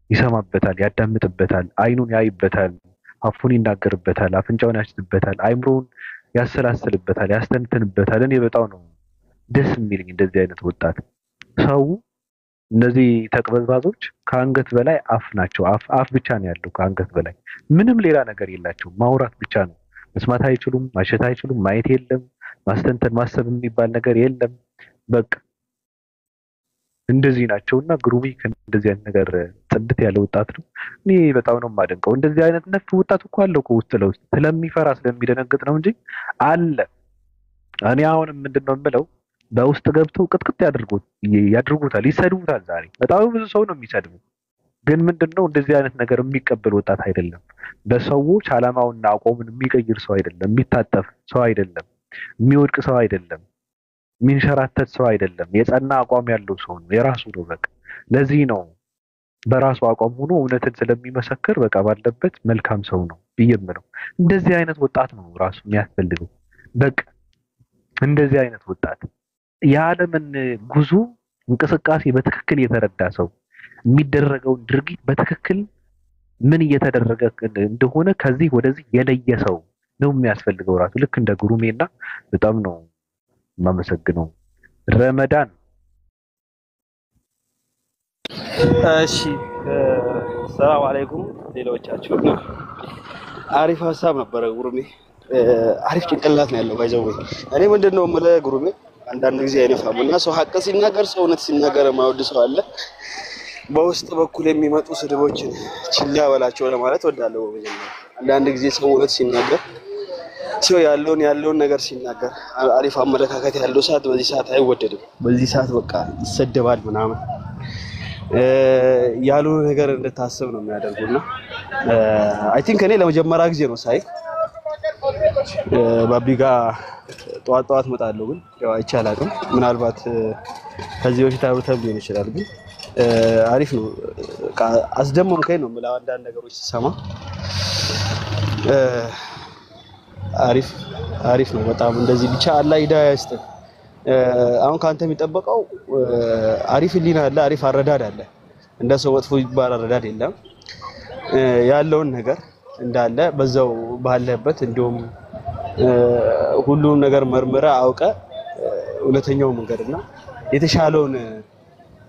ይሰማበታል፣ ያዳምጥበታል፣ አይኑን ያይበታል፣ አፉን ይናገርበታል፣ አፍንጫውን ያሽትበታል፣ አይምሮውን ያሰላስልበታል፣ ያስተንትንበታል። እኔ በጣም ነው ደስ የሚልኝ እንደዚህ አይነት ወጣት ሰው። እነዚህ ተቅበዝባዞች ከአንገት በላይ አፍ ናቸው። አፍ ብቻ ነው ያለው ከአንገት በላይ ምንም ሌላ ነገር የላቸውም። ማውራት ብቻ ነው። መስማት አይችሉም፣ ማሸት አይችሉም፣ ማየት የለም፣ ማስተንተን ማሰብ የሚባል ነገር የለም። በቃ እንደዚህ ናቸውና ግሩሜ እንደዚህ አይነት ነገር ጽድት ያለ ወጣት ነው። እኔ በጣም ነው የማደንቀው። እንደዚህ አይነት ነፍ ወጣት እኮ አለው ውስጥ ለውስጥ ስለሚፈራ ስለሚደነግጥ ነው እንጂ አለ። እኔ አሁንም ምንድነው የምለው በውስጥ ገብተው ቅጥቅጥ ያድርጉታል፣ ይሰድቡታል። ዛሬ በጣም ብዙ ሰው ነው የሚሰድቡ። ግን ምንድነው እንደዚህ አይነት ነገር የሚቀበል ወጣት አይደለም። በሰዎች ዓላማውና አቋሙን የሚቀይር ሰው አይደለም። የሚታጠፍ ሰው አይደለም። የሚወድቅ ሰው አይደለም። የሚንሸራተት ሰው አይደለም። የጸና አቋም ያለው ሰው ነው። የራሱ ነው በቃ። ለዚህ ነው በራሱ አቋም ሆኖ እውነትን ስለሚመሰክር በቃ ባለበት መልካም ሰው ነው ብዬምነው። እንደዚህ አይነት ወጣት ነው ራሱ የሚያስፈልገው። በቃ እንደዚህ አይነት ወጣት የዓለምን ጉዞ እንቅስቃሴ በትክክል የተረዳ ሰው የሚደረገውን ድርጊት በትክክል ምን እየተደረገ እንደሆነ ከዚህ ወደዚህ የለየ ሰው ነው የሚያስፈልገው ራሱ ልክ እንደ ግሩሜና በጣም ነው የማመሰግነው። ረመዳን እሺ ሰላም አለይኩም ሌሎቻችሁ። አሪፍ ሀሳብ ነበረ ጉሩሜ። አሪፍ ጭንቅላት ነው ያለው ባይዘው። እኔ ምንድነው የምልህ ጉሩሜ አንዳንድ ጊዜ አይነፋምና ሰው ሀቅ ሲናገር ሰው እውነት ሲናገር ማውድ ሰው አለ። በውስጥ በኩል የሚመጡ ስድቦችን ችላ በላቸው ለማለት ወዳለው በመጀመሪያ አንዳንድ ጊዜ ሰው እውነት ሲናገር ሰው ያለውን ነገር ሲናገር አሪፍ አመለካከት ያለው ሰዓት በዚህ ሰዓት አይወደድም። በዚህ ሰዓት በቃ ይሰደባል ምናምን ያለው ነገር እንድታስብ ነው የሚያደርጉና አይ ቲንክ እኔ ለመጀመሪያ ጊዜ ነው ሳይ ባቢ ጋር ጧት መጣለው ግን ያው አይቻላልም። ምናልባት ከዚህ በፊት አውርተን ሊሆን ይችላል ግን አሪፍ ነው። አስደመምከኝ ነው የምለው አንዳንድ ነገሮች ሲሰማ አሪፍ ነው በጣም እንደዚህ ብቻ አላህ ሂዳያ ይስጥ። አሁን ካንተ የሚጠበቀው አሪፍ ሊና አለ፣ አሪፍ አረዳድ አለ። እንደ ሰው ወጥፎ ይባል አረዳድ የለም። ያለውን ነገር እንዳለ በዛው ባለበት እንደውም ሁሉም ነገር መርምራ አውቀ እውነተኛው መንገድና የተሻለውን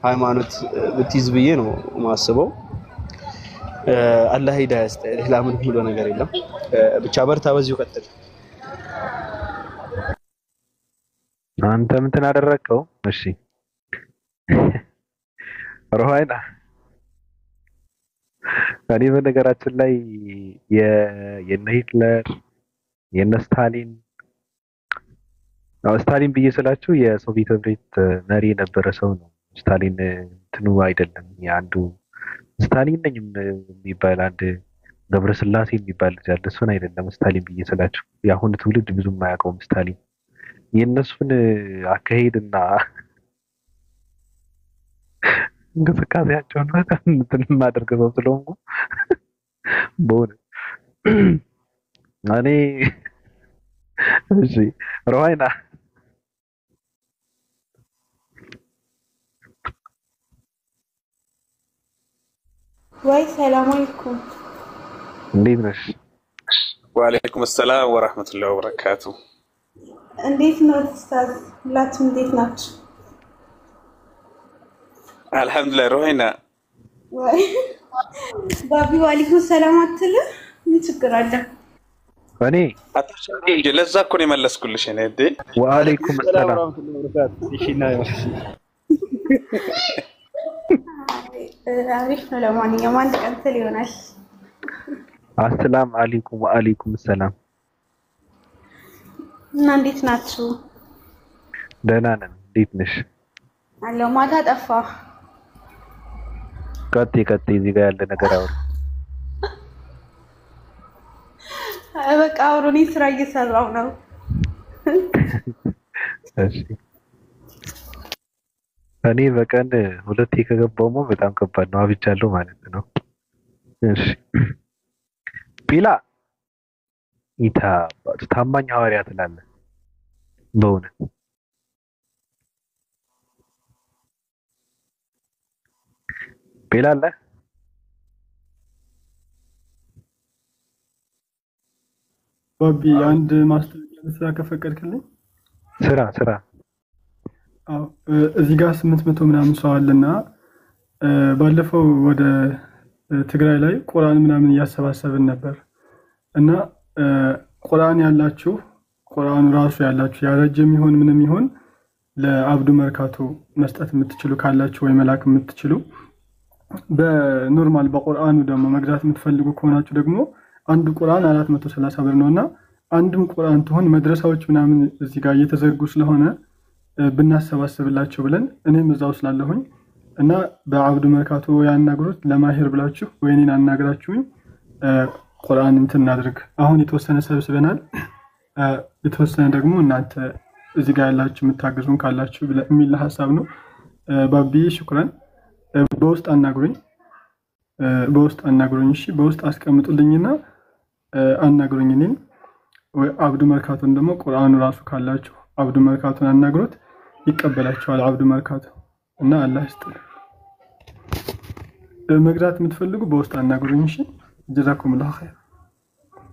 ሃይማኖት ብትይዝ ብዬ ነው ማስበው። አላህ ሂዳያ ይስጥ። ሌላ ምን ብሎ ነገር የለም። ብቻ በርታ፣ በዚሁ ቀጥል። አንተ ምን አደረከው? እሺ ሮሃይና እኔ በነገራችን ላይ የነ ሂትለር የነ ስታሊን ብዬ ስላችሁ የሶቪየት ህብረት መሪ የነበረ ሰው ነው። ስታሊን እንትኑ አይደለም። የአንዱ ስታሊን ነኝ የሚባል አንድ ገብረስላሴ የሚባል ልጅ አለ። እሱን አይደለም ስታሊን ብዬ ስላችሁ። የአሁኑ ትውልድ ብዙም አያውቀውም ስታሊን። የእነሱን አካሄድና እንቅስቃሴያቸውን በጣም እንትን የማደርግ ሰው ስለሆንኩ በእውነት እኔ እሺ ሮሃይና ወይ ሰላም አለይኩም። እንዴት ነሽ? ወአለይኩም ሰላም ወራህመቱላሂ ወበረካቱ። እንዴት ነው ኡስታዝ? ሁላችሁም እንዴት ናችሁ? አልሐምዱሊላህ። ሮሃይና ወይ ባቢ ወአለይኩም ሰላም አትል? ምን ችግር አለ? እኔ አታውቂ እንጂ ለዛ እኮ ነው የመለስኩልሽ። እኔ እንዴ ወአለይኩም ሰላም አሪፍ ነው። ለማንኛውም አንድ ቀን ትል ይሆናል። አሰላም አለይኩም ወአለይኩም ሰላም። እና እንዴት ናችሁ? ደህና ነን። እንዴት ነሽ? አለው ማታ ጠፋ። ቀጥይ እዚህ ጋር ያለ ነገር አውሪ። በቃ አውሩኝ፣ ስራ እየሰራው ነው። እሺ እኔ በቀን ሁለቴ ከገባውማ በጣም ከባድ ነው። አብቻለሁ ማለት ነው። እሺ ቢላ ታማኝ ሐዋርያ ትላለህ በእውነት ቢላ አለ። ባቢ አንድ ማስታወቂያ ስራ ከፈቀድክልኝ ስራ አዎ እዚህ ጋር 800 ምናምን ሰው አለና ባለፈው ወደ ትግራይ ላይ ቁርአን ምናምን እያሰባሰብን ነበር እና ቁርአን ያላችሁ ቁርአኑ ራሱ ያላችሁ ያረጀም ይሁን ምንም ይሁን ለአብዱ መርካቶ መስጠት የምትችሉ ካላችሁ ወይ መላክ የምትችሉ በኖርማል በቁርአኑ ደግሞ መግዛት የምትፈልጉ ከሆናችሁ ደግሞ አንዱ ቁርአን 430 ብር ነውና አንድም ቁርአን ትሆን መድረሳዎች ምናምን እዚህ ጋር እየተዘጉ ስለሆነ ብናሰባስብላችሁ ብለን እኔም እዛው ስላለሁኝ እና በአብዱ መርካቶ ያናግሩት ለማሄር ብላችሁ ወይኔን አናግራችሁኝ ቁርአን እንትን እናድርግ። አሁን የተወሰነ ሰብስበናል። የተወሰነ ደግሞ እናንተ እዚህ ጋር ያላችሁ የምታግዙን ካላችሁ የሚል ሐሳብ ነው። ባቢ ሽኩራን። በውስጥ አናግሩኝ፣ በውስጥ አናግሩኝ። እሺ በውስጥ አስቀምጡልኝና አናግሩኝ እኔን ወይ አብዱ መርካቶን ደግሞ ቁርአኑ ራሱ ካላችሁ አብዱ መርካቶን አናግሩት፣ ይቀበላችኋል አብዱ መርካቶ እና አላህ ይስጥል። መግዛት የምትፈልጉ በውስጥ አናግሩኝ። እሺ ጀዛኩሙላህ ኸይር።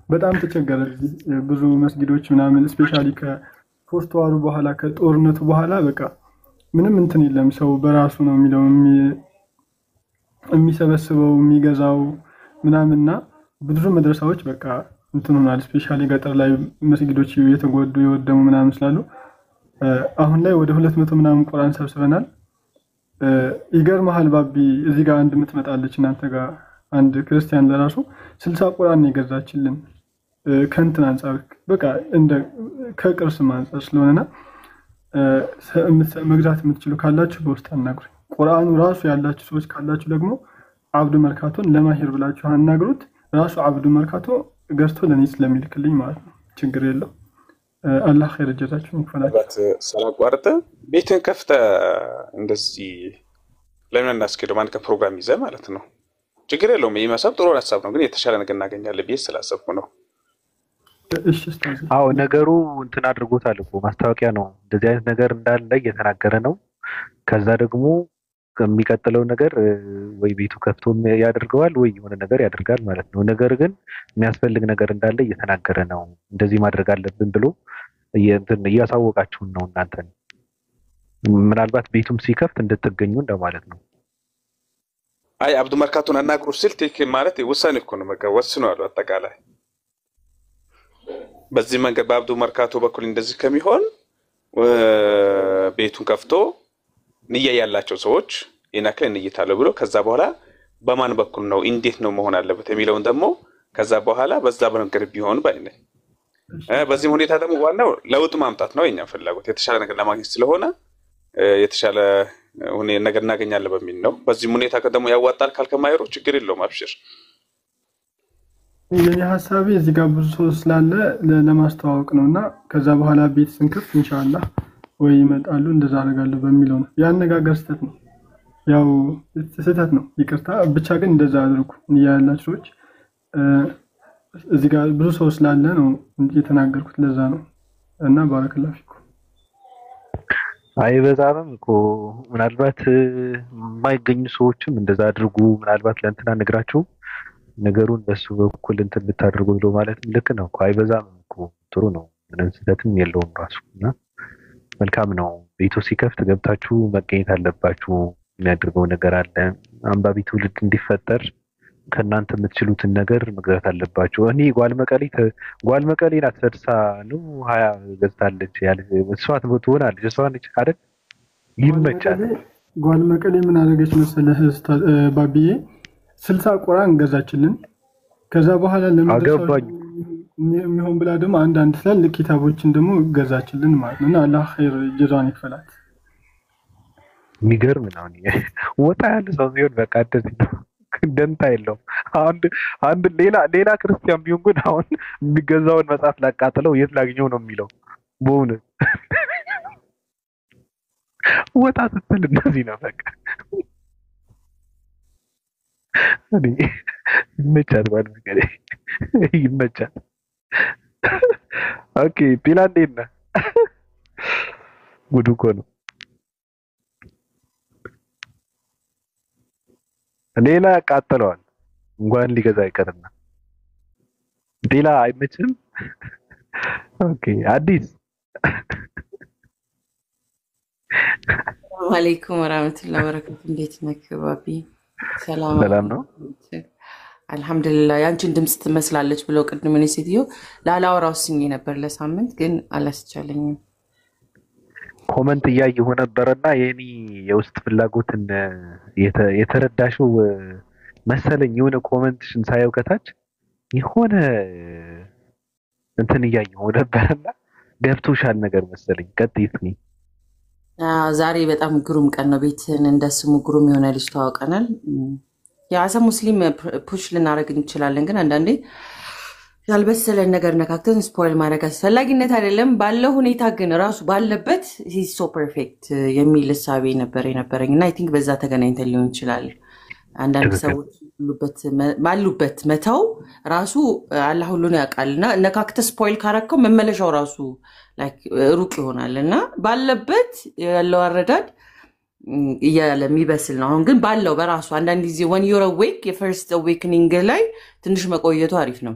በጣም ተቸገረ እዚህ ብዙ መስጊዶች ምናምን ስፔሻሊ ከፖስት ዋሩ በኋላ ከጦርነቱ በኋላ በቃ ምንም እንትን የለም። ሰው በራሱ ነው የሚለው የሚሰበስበው የሚገዛው ምናምንና ብዙ መድረሳዎች በቃ እንትን ሆኗል። ስፔሻሊ ገጠር ላይ መስጊዶች የተጎዱ የወደሙ ምናምን ስላሉ አሁን ላይ ወደ 200 ምናምን ቁርአን ሰብስበናል። ይገርምሃል ባቢ እዚህ ጋር አንድ ምትመጣለች እናንተ ጋር አንድ ክርስቲያን ለራሱ 60 ቁርአን የገዛችልን ከእንትን አንፃር በቃ እንደ ከቅርስ አንፃር ስለሆነና መግዛት የምትችሉ ካላችሁ በውስጥ አናግሩኝ። ቁርአኑ ራሱ ያላችሁ ሰዎች ካላችሁ ደግሞ አብዱ መርካቶን ለማሄር ብላችሁ አናግሩት። ራሱ አብዱ መርካቶ ገዝቶ ለኔ ስለሚልክልኝ ማለት ነው። ችግር የለው። አላህ ኸይር ጀዛችሁን ይክፈላችሁ። ሳላቋርጥ ቤትን ከፍተ እንደዚህ ለምን እናስኬደው ማለት ከፕሮግራም ይዘህ ማለት ነው። ችግር የለውም። ይሄ ሐሳብ ጥሩ ሐሳብ ነው፣ ግን የተሻለ ነገር እናገኛለን ብዬ ስላሰብኩ ነው። እሺ ኡስታዝ። አዎ ነገሩ እንትን አድርጎታል እኮ ማስታወቂያ ነው። እንደዚህ አይነት ነገር እንዳለ እየተናገረ ነው። ከዛ ደግሞ የሚቀጥለው ነገር ወይ ቤቱ ከፍቶ ያደርገዋል ወይ የሆነ ነገር ያደርጋል ማለት ነው። ነገር ግን የሚያስፈልግ ነገር እንዳለ እየተናገረ ነው። እንደዚህ ማድረግ አለብን ብሎ እያሳወቃችሁን ነው እናንተ። ምናልባት ቤቱም ሲከፍት እንድትገኙ እንደማለት ነው። አይ አብዱ መርካቶን አናግሩ ሲል ቴክ ማለት ውሳኔ እኮ ነው። በቃ ወስኗል። አጠቃላይ በዚህ መንገድ በአብዱ መርካቶ በኩል እንደዚህ ከሚሆን ቤቱን ከፍቶ ንያ ያላቸው ሰዎች የናከ ንይታለው ብሎ ከዛ በኋላ በማን በኩል ነው እንዴት ነው መሆን አለበት የሚለውን ደግሞ ከዛ በኋላ በዛ በነገር ቢሆን ባይነ በዚህ ሁኔታ ደግሞ ዋናው ለውጥ ማምጣት ነው። የኛ ፍላጎት የተሻለ ነገር ለማግኘት ስለሆነ የተሻለ ነገር እናገኛለን በሚል ነው። በዚህ ሁኔታ ከደሞ ያዋጣል ካልከማይሮ ችግር የለውም አብሽር። የኔ ሐሳቤ እዚህ ጋር ብዙ ሰው ስላለ ለማስተዋወቅ ነውና ከዛ በኋላ ቤት ስንከፍት ኢንሻአላህ ወይ ይመጣሉ እንደዛ አደርጋለሁ በሚለው ነው። ያነጋገር ስህተት ነው፣ ያው ስህተት ነው፣ ይቅርታ ብቻ ግን እንደዛ አድርጉ ያላችሁ ሰዎች። እዚህ ጋር ብዙ ሰው ስላለ ነው የተናገርኩት፣ ለዛ ነው እና ባረከላሁ ፊኩ። አይበዛም እኮ ምናልባት የማይገኙ ሰዎችም እንደዛ አድርጉ ምናልባት ለእንትና ነግራችሁ ነገሩን በሱ በኩል እንትን ብታደርጉ ብሎ ማለት ልክ ነው እኮ። አይበዛም እኮ ጥሩ ነው፣ ምንም ስህተትም የለውም ራሱና መልካም ነው። ቤቱ ሲከፍት ገብታችሁ መገኘት አለባችሁ። የሚያደርገው ነገር አለ። አንባቢ ትውልድ እንዲፈጠር ከእናንተ የምትችሉትን ነገር መግዛት አለባችሁ። እኔ ጓል መቀሌ ናት ተድሳ ነው 20 ገዝታለች ያለ እሷት ትሆናለች። እሷ ነች አይደል? ይመቻል። ጓል መቀሌ ምን አደረገች መሰለህ ባቢዬ? 60 ቁርአን ገዛችልን። ከዛ በኋላ ለምንድነው የሚሆን ብላ ደግሞ አንዳንድ ትላልቅ ኪታቦችን ደግሞ ገዛችልን ማለት ነው። እና አላህ ኸይር ጀዛን ይክፈላት። የሚገርም ነው። ወጣ ያለ ሰው ሲሆን በቃ እንደዚህ ነው፣ ደንታ የለውም። አንድ ሌላ ክርስቲያን ቢሆን ግን አሁን የሚገዛውን መጽሐፍ ላቃጥለው የት ላግኘው ነው የሚለው። በእውነት ወጣ ስትል እንደዚህ ነው በቃ። ይመቻል ማለት ነው። ይመቻል። ኦኬ ፒላ እንዴት ነህ? ጉድ እኮ ነው። ሌላ ያቃጥለዋል እንኳን ሊገዛ አይቀርና ሌላ አይመችም። ኦኬ አዲስ ወአለይኩም ወራህመቱላሂ ወበረካቱ። እንዴት ነህ ባቢ? ሰላም ነው አልሐምዱሊላህ። ያንቺን ድምጽ ትመስላለች ብለው ቅድም እኔ ሴትዮ ላላወራው ስኝ ነበር ለሳምንት ግን አላስቻለኝም። ኮመንት እያየሁ ነበርና የኔ የውስጥ ፍላጎትን የተረዳሽው መሰለኝ። የሆነ ኮመንትሽን ሳየው ከታች የሆነ እንትን እያየሁ ነበርና ገብቶሻል ነገር መሰለኝ። ቀጥይት ዛሬ በጣም ግሩም ቀን ነው። ቤትን እንደስሙ ግሩም የሆነ ልጅ ተዋውቀናል። የአሰ ሙስሊም ፑሽ ልናደርግ እንችላለን፣ ግን አንዳንዴ ያልበሰለን ነገር ነካክተን ስፖይል ማድረግ አስፈላጊነት አይደለም። ባለው ሁኔታ ግን ራሱ ባለበት ሂስ ሶ ፐርፌክት የሚል እሳቤ ነበረኝ እና አይ ቲንክ በዛ ተገናኝተን ሊሆን ይችላል። አንዳንድ ሰዎች ባሉበት መተው ራሱ አላህ ሁሉን ያውቃልና ነካክተ ስፖይል ካረከው መመለሻው ራሱ ሩቅ ይሆናል እና ባለበት ያለው አረዳድ እያለ የሚበስል ነው። አሁን ግን ባለው በራሱ አንዳንድ ጊዜ when you're awake የፈርስት awakening ላይ ትንሽ መቆየቱ አሪፍ ነው።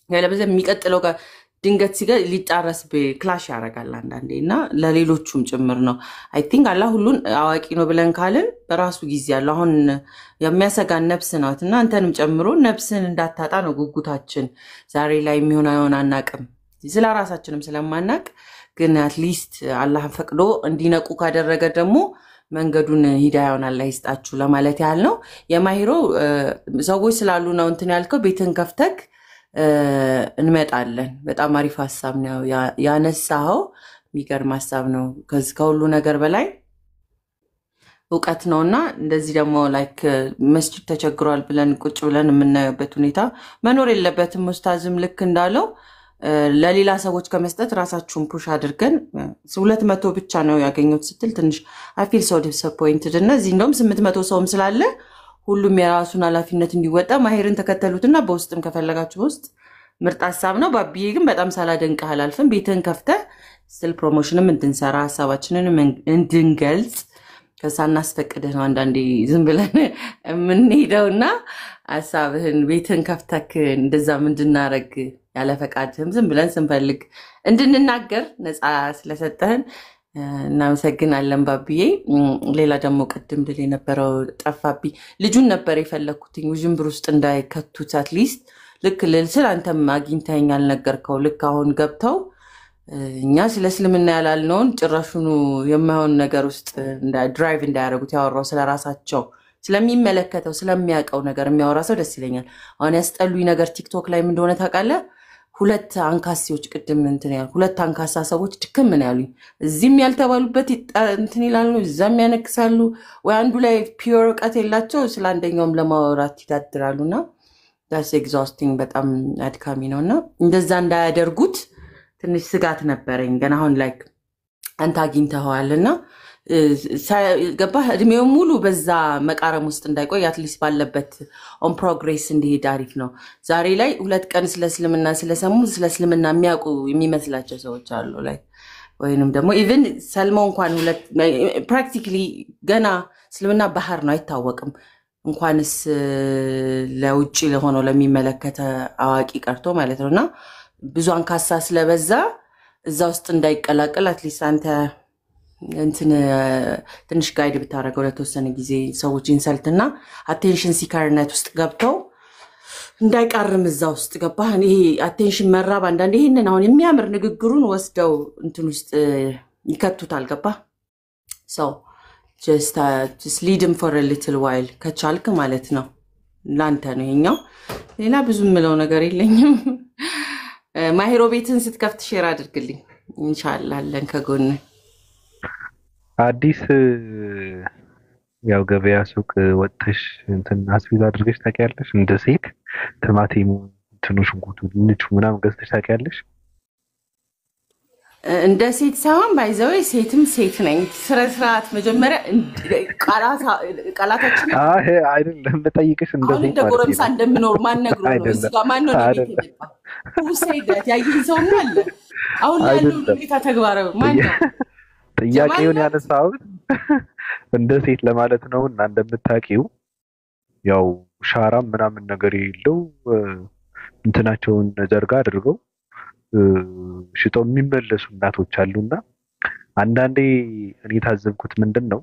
ያለበለዚያ የሚቀጥለው ጋር ድንገት ሲጋ ሊጣረስ ክላሽ ያደርጋል አንዳንዴ እና ለሌሎቹም ጭምር ነው። አይ ቲንክ አላህ ሁሉን አዋቂ ነው ብለን ካልን በራሱ ጊዜ ያለው አሁን የሚያሰጋን ነፍስ ናትና አንተንም ጨምሮ ነፍስን እንዳታጣ ነው ጉጉታችን። ዛሬ ላይ የሚሆን አናቅም ስለ ራሳችንም ስለማናቅ፣ ግን አትሊስት አላህ ፈቅዶ እንዲነቁ ካደረገ ደግሞ መንገዱን ሂዳያውን አላህ ይስጣችሁ ለማለት ያህል ነው። የማሂሮ ሰዎች ስላሉ ነው እንትን ያልከው። ቤትን ከፍተክ እንመጣለን። በጣም አሪፍ ሐሳብ ነው ያነሳው። የሚገርም ሐሳብ ነው። ከሁሉ ነገር በላይ እውቀት ነውና እንደዚህ ደግሞ ላይክ መስጂድ ተቸግሯል ብለን ቁጭ ብለን የምናየበት ሁኔታ መኖር የለበትም። ኡስታዝም ልክ እንዳለው ለሌላ ሰዎች ከመስጠት ራሳችሁን ፑሽ አድርገን 200 ብቻ ነው ያገኙት ስትል ትንሽ I feel so disappointed እና እዚህ እንደውም 800 ሰውም ስላለ ሁሉም የራሱን ኃላፊነት እንዲወጣ ማሄርን ተከተሉትና በውስጥም ከፈለጋችሁ ውስጥ ምርጥ ሐሳብ ነው። ባቢዬ ግን በጣም ሳላደንቅህ አላልፍም። ቤትን ከፍተህ ስል ፕሮሞሽንም እንድንሰራ ሐሳባችንንም እንድንገልጽ ከሳናስፈቅድህ ነው አንዳንዴ ዝም ብለን የምንሄደውና ሐሳብህን ቤትን ከፍተክ እንደዛ እንድናረግ ያለ ፈቃድህም ዝም ብለን ስንፈልግ እንድንናገር ነፃ ስለሰጠህን እናመሰግናለን ባቢዬ። ሌላ ደግሞ ቅድም ድል የነበረው ጠፋብኝ ልጁን ነበር የፈለኩትኝ ውዥንብር ውስጥ እንዳይከቱት አትሊስት ልክ ልልስል አንተም አግኝተኸኝ አልነገርከው። ልክ አሁን ገብተው እኛ ስለ እስልምና ያላልነውን ጭራሹኑ የማይሆን ነገር ውስጥ ድራይቭ እንዳያደርጉት ያወራው ስለራሳቸው ስለሚመለከተው ስለሚያውቀው ነገር የሚያወራ ሰው ደስ ይለኛል። አሁን ያስጠሉኝ ነገር ቲክቶክ ላይ ምን እንደሆነ ታውቃለህ? ሁለት አንካሲዎች ቅድም እንትን ያሉ ሁለት አንካሳ ሰዎች ድክም ምን ያሉኝ እዚህም ያልተባሉበት እንትን ይላሉ እዛም ያነክሳሉ። ወይ አንዱ ላይ ፒውር እውቀት የላቸው ስለ አንደኛውም ለማውራት ይታድራሉና that's exhausting በጣም አድካሚ ነውና እንደዛ እንዳያደርጉት ትንሽ ስጋት ነበረኝ። ግን አሁን ላይክ አንተ አግኝተኸዋልና ገባህ እድሜው ሙሉ በዛ መቃረም ውስጥ እንዳይቆይ አትሊስት ባለበት ኦን ፕሮግሬስ እንዲሄድ አሪፍ ነው። ዛሬ ላይ 2 ቀን ስለ እስልምና ስለሰሙ ስለ እስልምና የሚያውቁ የሚመስላቸው ሰዎች አሉ ላይ ወይንም ደግሞ ኢቭን ሰልመው እንኳን ፕራክቲካሊ ገና እስልምና ባህር ነው አይታወቅም እንኳንስ ለውጪ ለሆነው ለሚመለከተ አዋቂ ቀርቶ ማለት ነውና ብዙ አንካሳ ስለበዛ እዛ ውስጥ እንዳይቀላቀል አትሊስት አንተ እንትን ትንሽ ጋይድ ብታረገው ለተወሰነ ጊዜ ሰዎች ኢንሰልትና አቴንሽን ሲከርነት ውስጥ ገብተው እንዳይቃርም እዛ ውስጥ ገባህ። ይሄ አቴንሽን መራብ አንዳንዴ ይሄንን አሁን የሚያምር ንግግሩን ወስደው እንትን ውስጥ ይከቱታል። ገባህ? so just lead him for a little while ከቻልክ ማለት ነው። ላንተ ነው ይሄኛው። ሌላ ብዙ ምለው ነገር የለኝም። ማሂሮ ቤትን ስትከፍት ሼር አድርግልኝ ኢንሻአላህ አለን ከጎን አዲስ ያው ገበያ ሱቅ ወጥተሽ እንትን አስቢዛ አድርገሽ ታውቂያለሽ? እንደ ሴት ቲማቲሙ ትንሽ እንቁቱ ልጅ ምናምን ገዝተሽ ታውቂያለሽ? እንደ ሴት ሳይሆን ባይዘው ሴትም ሴት ነኝ። ስርዓት መጀመሪያ ቃላታችን አይደለም ልጠይቅሽ እንደ ሴት እንደ ጎረምሳ እንደምኖር ማን ነግሮ ነው እዚህ ጋር ማን ነው ሁሴዳት ያይን ሰው አለ አሁን ያለው ሁኔታ ተግባራዊ ማን ነው? ጥያቄውን ያነሳው እንደ ሴት ለማለት ነው እና እንደምታውቂው ያው ሻራም ምናምን ነገር የለው እንትናቸውን ዘርጋ አድርገው ሽጠው የሚመለሱ እናቶች አሉና አንዳንዴ እኔ ታዘብኩት ምንድነው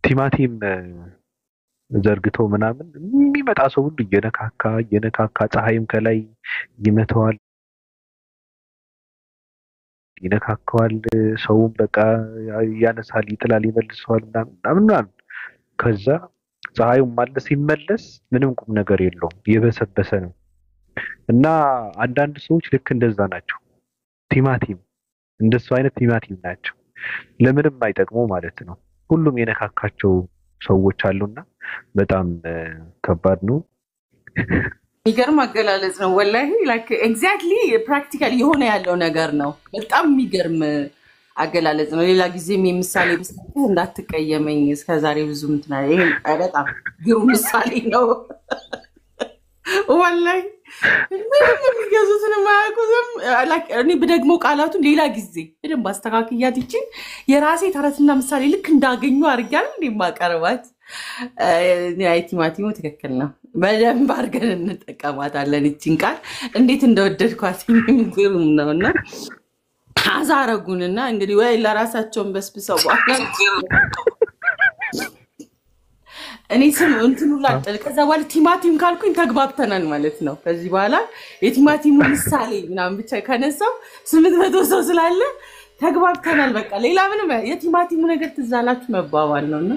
ቲማቲም ዘርግተው ምናምን የሚመጣ ሰው ሁሉ እየነካካ ፀሐይም ከላይ ይመታዋል ይነካካዋል ሰውም በቃ ያነሳል ይጥላል ይመልሰዋል ምናምን ከዛ ፀሐዩም ማለት ሲመለስ ምንም ቁም ነገር የለውም የበሰበሰ ነው። እና አንዳንድ ሰዎች ልክ እንደዛ ናቸው። ቲማቲም እንደሱ አይነት ቲማቲም ናቸው። ለምንም አይጠቅሙ ማለት ነው። ሁሉም የነካካቸው ሰዎች አሉና በጣም ከባድ ነው። የሚገርም አገላለጽ ነው ወላሂ ላይክ ኤግዛክትሊ ፕራክቲካሊ የሆነ ያለው ነገር ነው። በጣም የሚገርም አገላለጽ ነው። ሌላ ጊዜም የምሳሌ ብስጥህ እንዳትቀየመኝ እስከዛሬ ብዙ እንትና ይሄ በጣም ግሩም ምሳሌ ነው ወላሂ። ምንም የሚገዙትን ማያውቁትም ላይክ እኔ በደግሞ ቃላቱን ሌላ ጊዜ በደንብ አስተካክያት ይቺ የራሴ ተረትና ምሳሌ ልክ እንዳገኙ አድርጊያለሁ እንደማቀርባት ቲማቲሙ ትክክል ነው። በደንብ አድርገን እንጠቀማታለን። እቺን ቃል እንዴት እንደወደድኳት ግሩም ነውና አዛረጉንና እንግዲህ ወይ ለራሳቸውን በስብሰው እኔ ስም እንትኑ ላጠል ከዛ በኋላ ቲማቲም ካልኩኝ ተግባብተናል ማለት ነው። ከዚህ በኋላ የቲማቲሙ ምሳሌ ምናምን ብቻ ከነሳው 800 ሰው ስላለ ተግባብተናል። በቃ ሌላ ምንም የቲማቲሙ ነገር ትዛላችሁ መባባል ነውና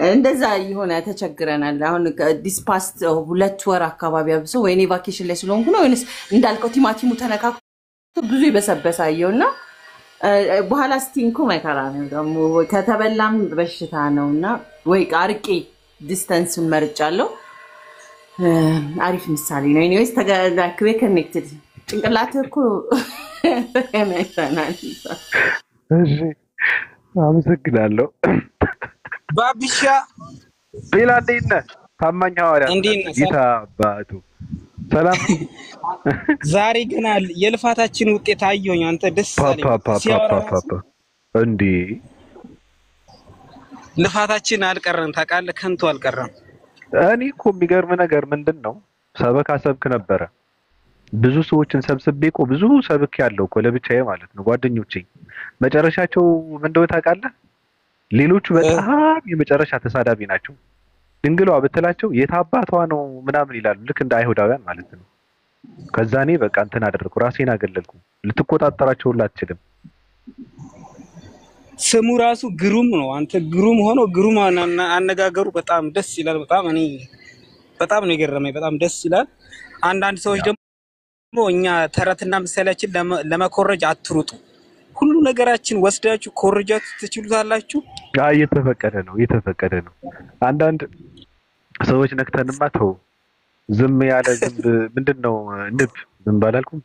እንደዛ ይሆነ ተቸግረናል። አሁን ዲስፓስት 2 ወር አካባቢ አብሶ ወይኔ ቫኬሽን ላይ ስለሆንኩ ነው ወይስ እንዳልከው ቲማቲሙ ተነካኩ ብዙ ይበሰበሳየውና በኋላ ስቲንኩ መከራ ነው ደግሞ ከተበላም በሽታ ነውና ወይ አርቄ ዲስታንስን መርጫለሁ። አሪፍ ምሳሌ ነው። ኤኒዌይስ ተጋዳክዌ ኮኔክትድ ጭንቅላት እኮ ተነሳናል። እሺ አመሰግናለሁ። ባቢሻ ሌላ እንዴት ነህ? ታማኝ ሐዋርያ ጌታ አባቱ ሰላም። ዛሬ ግን የልፋታችን ውጤት አየሁኝ። አንተ ደስ አለኝ እንዴ ልፋታችን አልቀረም ታውቃለህ፣ ከንቱ አልቀረም። እኔ እኮ የሚገርም ነገር ምንድነው ሰበካ ሰብክ ነበረ ብዙ ሰዎችን ሰብስቤ እኮ ብዙ ሰብክ ያለው እኮ ለብቻዬ ማለት ነው። ጓደኞቼ መጨረሻቸው ምን እንደሆነ ታውቃለህ? ሌሎቹ በጣም የመጨረሻ ተሳዳቢ ናቸው። ድንግሏ ብትላቸው የታባቷ ነው ምናምን ይላሉ፣ ልክ እንደ አይሁዳውያን ማለት ነው። ከዛ እኔ በቃ እንትን አደረኩ፣ ራሴን አገለልኩ። ልትቆጣጠራቸው ሁላ አትችልም። ስሙ ራሱ ግሩም ነው። አንተ ግሩም ሆኖ ግሩም አነጋገሩ በጣም ደስ ይላል። እኔ በጣም ነው የገረመኝ። በጣም ደስ ይላል። አንዳንድ ሰዎች ደግሞ እኛ ተረትና ምሳሌያችን ለመኮረጅ አትሩጡ፣ ሁሉ ነገራችን ወስዳችሁ ኮርጃችሁ ትችሉታላችሁ። እየተፈቀደ ነው። አንዳንድ ሰዎች ነክተንማ ተው ዝም ያለ ዝም ምንድነው ንብ ዝም ባላልኩም።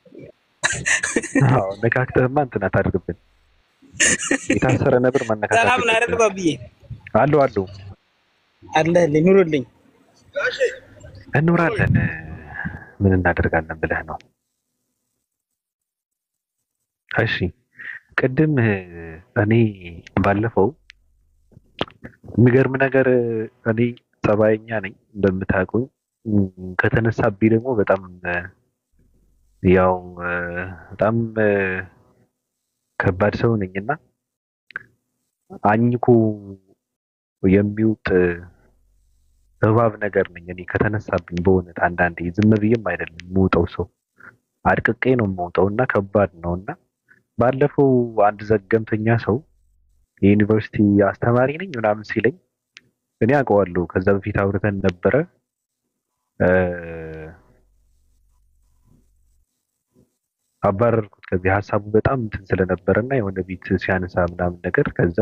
አዎ ነካክተህማ እንትን አታድርግብን። የታሰረ ነብር መነካካት ሰላም ነው አይደል ባብዬ? አሉ አለ ኑሩልኝ። እንኖራለን ምን እናደርጋለን ብለህ ነው? እሺ ቅድም እኔ ባለፈው የሚገርም ነገር እኔ ጸባይኛ ነኝ እንደምታውቁኝ። ከተነሳብኝ ደግሞ በጣም ከባድ ሰው ነኝና አኝኩ የሚውጥ እባብ ነገር ነኝ እኔ ከተነሳብኝ በእውነት አንዳንዴ ዝም ብዬም አይደለም የምውጠው ሰው አድቅቄ ነው የምውጠውና ከባድ ነውና ባለፈው አንድ ዘገምተኛ ሰው የዩኒቨርሲቲ አስተማሪ ነኝ ምናምን ሲለኝ እኔ አውቀዋለሁ። ከዛ በፊት አውርተን ነበረ። አባረርኩት ከዚህ ሐሳቡ በጣም እንትን ስለነበረና የሆነ ቤት ሲያነሳ ምናምን ነገር። ከዛ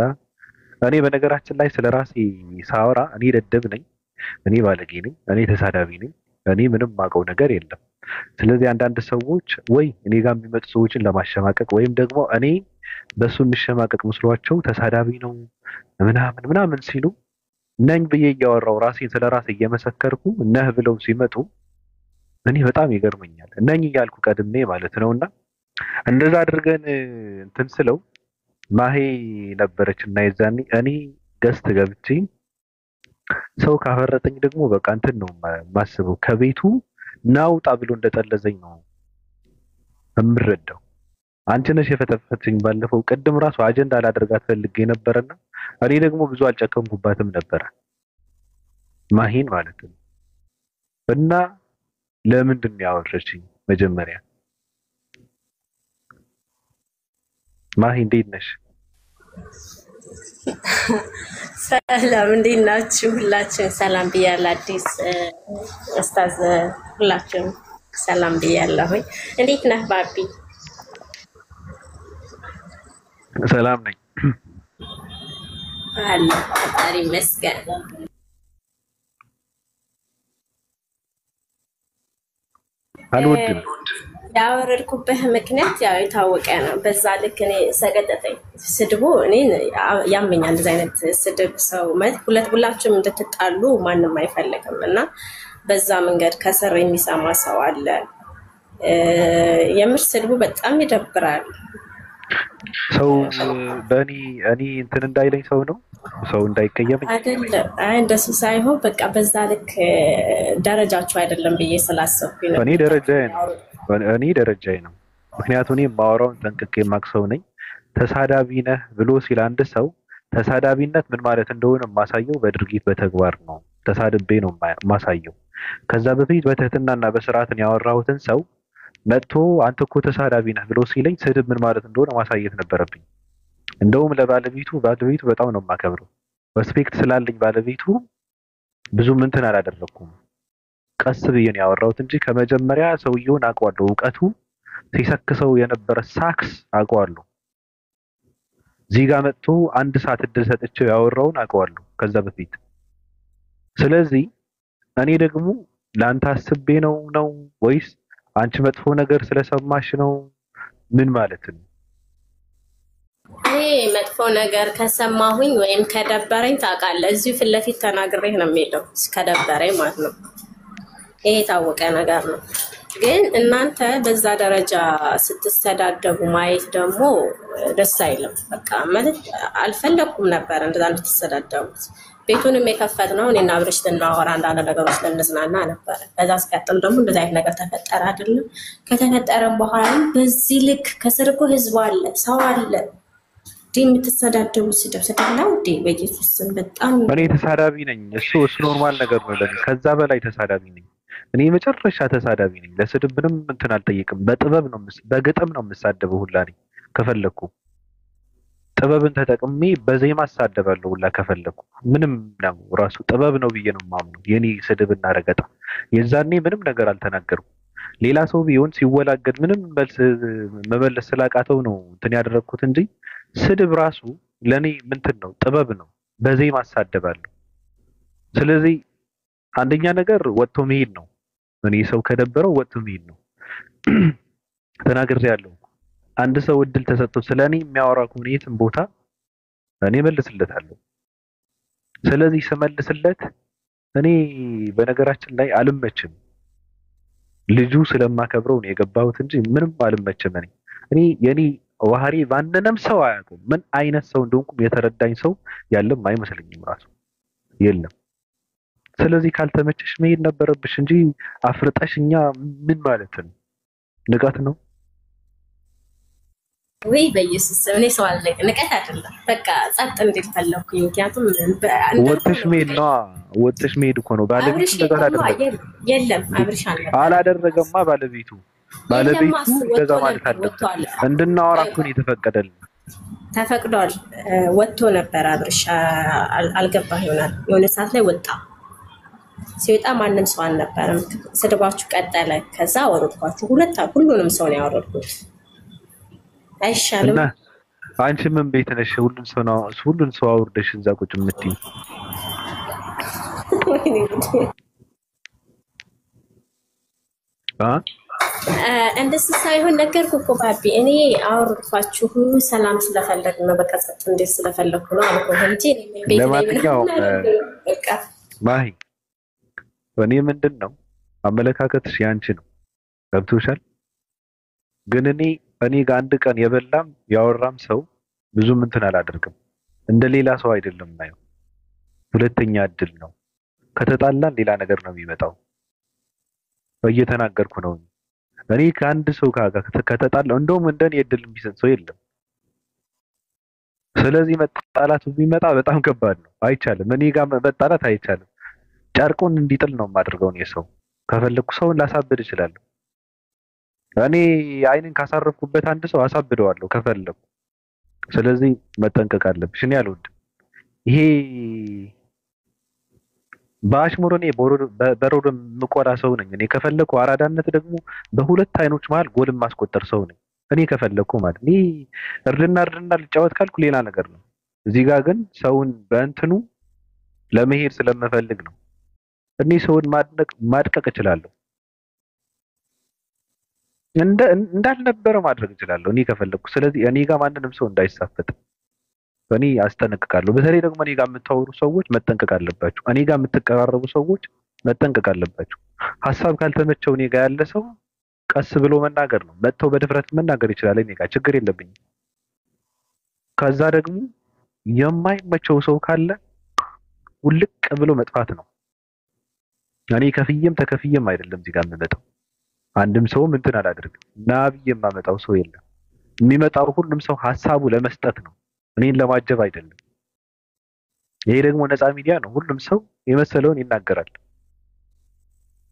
እኔ በነገራችን ላይ ስለራሴ ሳወራ እኔ ደደብ ነኝ፣ እኔ ባለጌ ነኝ፣ እኔ ተሳዳቢ ነኝ፣ እኔ ምንም ማውቀው ነገር የለም። ስለዚህ አንዳንድ ሰዎች ወይ እኔ ጋር የሚመጡ ሰዎችን ለማሸማቀቅ ወይም ደግሞ እኔ በሱ የሚሸማቀቅ መስሏቸው ተሳዳቢ ነው ምናምን ሲሉ ነኝ ብዬ እያወራው ራሴን ስለራሴ እየመሰከርኩ ነህ ብለው ሲመጡ እኔ በጣም ይገርመኛል። ነኝ እያልኩ ቀድሜ ማለት ነውና እንደዛ አድርገን እንትን ስለው ማሄ ነበረች እና የዛኔ እኔ ገስት ገብቼ ሰው ካፈረጠኝ ደግሞ በቃ እንትን ነው ማስበው ከቤቱ ናውጣ ብሎ እንደጠለዘኝ ነው እምረዳው። አንቺ ነሽ የፈተፈተኝ ባለፈው ቅድም ራሱ አጀንዳ ላደርጋት ፈልጌ ነበርና እኔ ደግሞ ብዙ አልጨከምኩባትም ነበር ማሂን ማለት ነው። እና ለምንድን ነው ያወረችኝ? መጀመሪያ ማሂ እንዴት ነሽ? ሰላም እንዴት ናችሁ? ሁላችሁም ሰላም ብያለሁ። አዲስ ኡስታዝ ሁላችሁም ሰላም ብያለሁኝ። እንዴት ነህ ባቢ? ሰላም ነኝ። አለ ፈጣሪ ይመስገን። አልወድም። ያወረድኩበት ምክንያት ያው የታወቀ ነው። በዛ ልክ እኔ ሰገጠጠኝ ስድቡ። እኔ ያመኛል እንደዚህ አይነት ስድብ። ሰው ሁላችሁም እንድትጣሉ ማንም አይፈልግም እና በዛ መንገድ ከስር የሚሰማ ሰው አለ። የምር ስድቡ በጣም ይደብራል። ሰው በእኔ እንትን እንዳይለኝ ሰው ነው ሰው እንዳይቀየመኝ አይደለም። እንደሱ ሳይሆን በቃ በዛ ልክ ደረጃችሁ አይደለም ብዬ ስላሰብኩኝ ነው። እኔ ደረጃዬ ነው። ምክንያቱም እኔ የማወራውን ጠንቅቄ የማውቅ ሰው ነኝ። ተሳዳቢ ነህ ብሎ ሲል አንድ ሰው ተሳዳቢነት ምን ማለት እንደሆነ የማሳየው በድርጊት በተግባር ነው። ተሳድቤ ነው የማሳየው። ከዛ በፊት በትህትናና በስርዓትን ያወራሁትን ሰው መጥቶ አንተ እኮ ተሳዳቢ ነህ ብሎ ሲለኝ ስድብ ምን ማለት እንደሆነ ማሳየት ነበረብኝ። እንደውም ለባለቤቱ በጣም ነው የማከብረው። ሪስፔክት ስላለኝ ባለቤቱ ብዙም እንትን አላደረኩም። ቀስ ብዬ ነው ያወራሁት እንጂ ከመጀመሪያ ሰውየውን አውቀዋለሁ። እውቀቱ ሲሰክሰው የነበረ ሳክስ አውቀዋለሁ። እዚህ ጋር መጥቶ አንድ ሰዓት እድል ሰጥቼው ያወራውን አውቀዋለሁ ከዛ በፊት። ስለዚህ እኔ ደግሞ ለአንተ አስቤ ነው ወይስ አንቺ መጥፎ ነገር ስለሰማሽ ነው? ምን ማለት ነው? እኔ መጥፎ ነገር ከሰማሁኝ ወይም ከደበረኝ ታውቃለህ፣ እዚሁ ፊት ለፊት ተናግሬህ ነው የሚሄደው። ከደበረኝ ማለት ነው። ይሄ የታወቀ ነገር ነው። ግን እናንተ በዛ ደረጃ ስትሰዳደቡ ማየት ደግሞ ደስ አይልም። በቃ ማለት አልፈለኩም ነበር እንደዛ እንድትሰዳደቡት። ቤቱንም የከፈትነው እኔና አብርሽ ልናወራ አንዳንድ ነገሮች ልንዝናና ነበር። ከዛ ሲቀጥል ደግሞ እንደዚህ አይነት ነገር ተፈጠረ አይደለም። ከተፈጠረም በኋላ በዚህ ልክ ከስር እኮ ህዝብ አለ፣ ሰው አለ። የምትሰዳደቡ ስድብ ነው እንዴ? በኢየሱስ ስም በጣም እኔ ተሳዳቢ ነኝ። እሱ ኖርማል ነገር ነው ለኔ። ከዛ በላይ ተሳዳቢ ነኝ እኔ። መጨረሻ ተሳዳቢ ነኝ። ለስድብ ምንም እንትን አልጠይቅም። በግጥም ነው የምሳደበው ሁላ ነኝ ከፈለኩ። ጥበብን ተጠቅሜ በዜማ አሳደባለሁ ሁላ ከፈለኩ። ምንም ነው ራሱ ጥበብ ነው ብዬ ነው የማምነው። የኔ ስድብና ረገጣ የዛኔ ምንም ነገር አልተናገርኩም። ሌላ ሰው ቢሆን ሲወላገድ ምንም መመለስ ስላቃተው ነው እንትን ያደረኩት እንጂ ስድብ ራሱ ለኔ ምንትን ነው ጥበብ ነው። በዜማ አሳደባለሁ። ስለዚህ አንደኛ ነገር ወጥቶ መሄድ ነው። እኔ ሰው ከደበረው ወጥቶ መሄድ ነው። ተናግሬያለሁ። አንድ ሰው እድል ተሰጥቶ ስለኔ የሚያወራ ከሆነ የትም ቦታ እኔ መልስለታለሁ። ስለዚህ ስመልስለት እኔ በነገራችን ላይ አልመችም። ልጁ ስለማከብረው ነው የገባሁት እንጂ ምንም አልመችም። እኔ የኔ ባህሪ ማንንም ሰው አያውቅም። ምን አይነት ሰው እንደሆንኩም የተረዳኝ ሰው ያለም አይመስለኝም ራሱ የለም። ስለዚህ ካልተመቸሽ መሄድ ነበረብሽ እንጂ አፍርጠሽኛ ምን ማለት ነው? ንቀት ነው ወይ? በኢየሱስ እኔ ሰው አለኝ ንቀት አይደለም። በቃ ጸጥ እንዴት ፈለኩኝ። ምክንያቱም ወጥሽ መሄድ ነው። ወጥሽ መሄድ እኮ ነው። ባለቤቱ ነገር አደረገ። የለም አብርሽ አላደረገማ። ባለቤቱ እንደዛ ማለት አለበት። እንድናወራ እኮ ነው የተፈቀደልን። ተፈቅዷል። ወጥቶ ነበር አብርሽ። አልገባህ ይሆናል። የሆነ ሰዓት ላይ ወጣ። ሲወጣ ማንም ሰው አልነበረም። ስድባችሁ ቀጠለ። ከዛ አወረድኳችሁ። ሁሉንም ሰው ነው ያወረድኩት። አይሻልም? እና አንቺ ምን ቤት ነሽ? ሁሉን ሰው አውርደሽ እዛ ቁጭ የምትይው እንደሱ ሳይሆን ነገርኩህ እኮ ባቢ። እኔ አወረድኳችሁ ሰላም ስለፈለግን ነው። በቃ ጸጥ እንዴት ስለፈለግኩ ነው አልኩህ እንጂ ቤት ላይ ምንም በቃ ማሂ እኔ ምንድን ነው አመለካከትሽ ያንቺ ነው። ገብቶሻል? ግን እኔ ጋር አንድ ቀን የበላም ያወራም ሰው ብዙም እንትን አላደርግም። እንደ ሌላ ሰው አይደለም ማየው። ሁለተኛ እድል ነው። ከተጣላን ሌላ ነገር ነው የሚመጣው። እየተናገርኩ ነው። እኔ ከአንድ ሰው ጋር ከተጣላው እንደውም እንደኔ እድል የሚሰጥ ሰው የለም። ስለዚህ መጣላቱ ቢመጣ በጣም ከባድ ነው። አይቻልም። እኔ ጋር መጣላት አይቻልም። ጨርቁን እንዲጥል ነው የማደርገው። ሰው ከፈለኩ ሰውን ላሳብድ እችላለሁ። እኔ አይንን ካሳረፍኩበት አንድ ሰው አሳብደዋለሁ ከፈለኩ። ስለዚህ መጠንቀቅ አለብሽ። እኔ አልወድም ይሄ በአሽሙር። እኔ በሮድ ምቆራ ሰው ነኝ። እኔ ከፈለኩ አራዳነት ደግሞ በሁለት አይኖች መሃል ጎል ማስቆጠር ሰው ነኝ። እኔ ከፈለኩ ማለት እኔ እርድና ልጫወት ካልኩ ሌላ ነገር ነው። እዚህ ጋር ግን ሰውን በእንትኑ ለመሄድ ስለምፈልግ ነው። እኔ ሰውን ማድቀቅ እችላለሁ፣ እንዳልነበረ ማድረግ እችላለሁ እኔ ከፈለኩ። ስለዚህ እኔ ጋር ማንንም ሰው እንዳይሳፈጥ እኔ አስጠነቅቃለሁ። በተለይ ደግሞ እኔ ጋር የምታወሩ ሰዎች መጠንቀቅ አለባችሁ። እኔ ጋር የምትቀራረቡ ሰዎች መጠንቀቅ አለባችሁ። ሀሳብ ካልተመቸው እኔ ጋር ያለ ሰው ቀስ ብሎ መናገር ነው። መጥተው በድፍረት መናገር ይችላል። እኔ ጋር ችግር የለብኝም። ከዛ ደግሞ የማይመቸው ሰው ካለ ውልቅ ብሎ መጥፋት ነው። እኔ ከፍዬም ተከፍዬም አይደለም እዚህ ጋር የምመጣው። አንድም ሰውም እንትን አላደርግም። ናብዬ የማመጣው ሰው የለም። የሚመጣው ሁሉም ሰው ሀሳቡ ለመስጠት ነው፣ እኔን ለማጀብ አይደለም። ይሄ ደግሞ ነፃ ሚዲያ ነው። ሁሉም ሰው የመሰለውን ይናገራል፣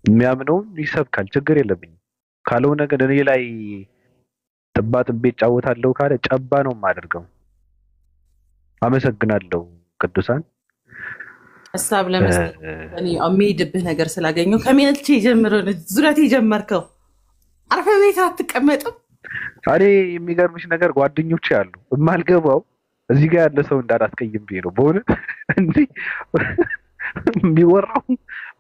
የሚያምነውን ይሰብካል። ችግር የለብኝም። ካልሆነ ግን እኔ ላይ ጥቤ እጫወታለሁ ካለ ጨባ ነው የማደርገው። አመሰግናለሁ ቅዱሳን። ሀሳብ ለመስጠት እኔ የሚሄድብህ ነገር ስላገኘው ከሚልቼ ጀምሮ ዙረት የጀመርከው አርፈ ቤት አትቀመጥም። እኔ የሚገርምሽ ነገር ጓደኞቼ አሉ የማልገባው እዚህ ጋር ያለ ሰው እንዳላስቀይም ብዬ ነው በእውነት እንጂ የሚወራው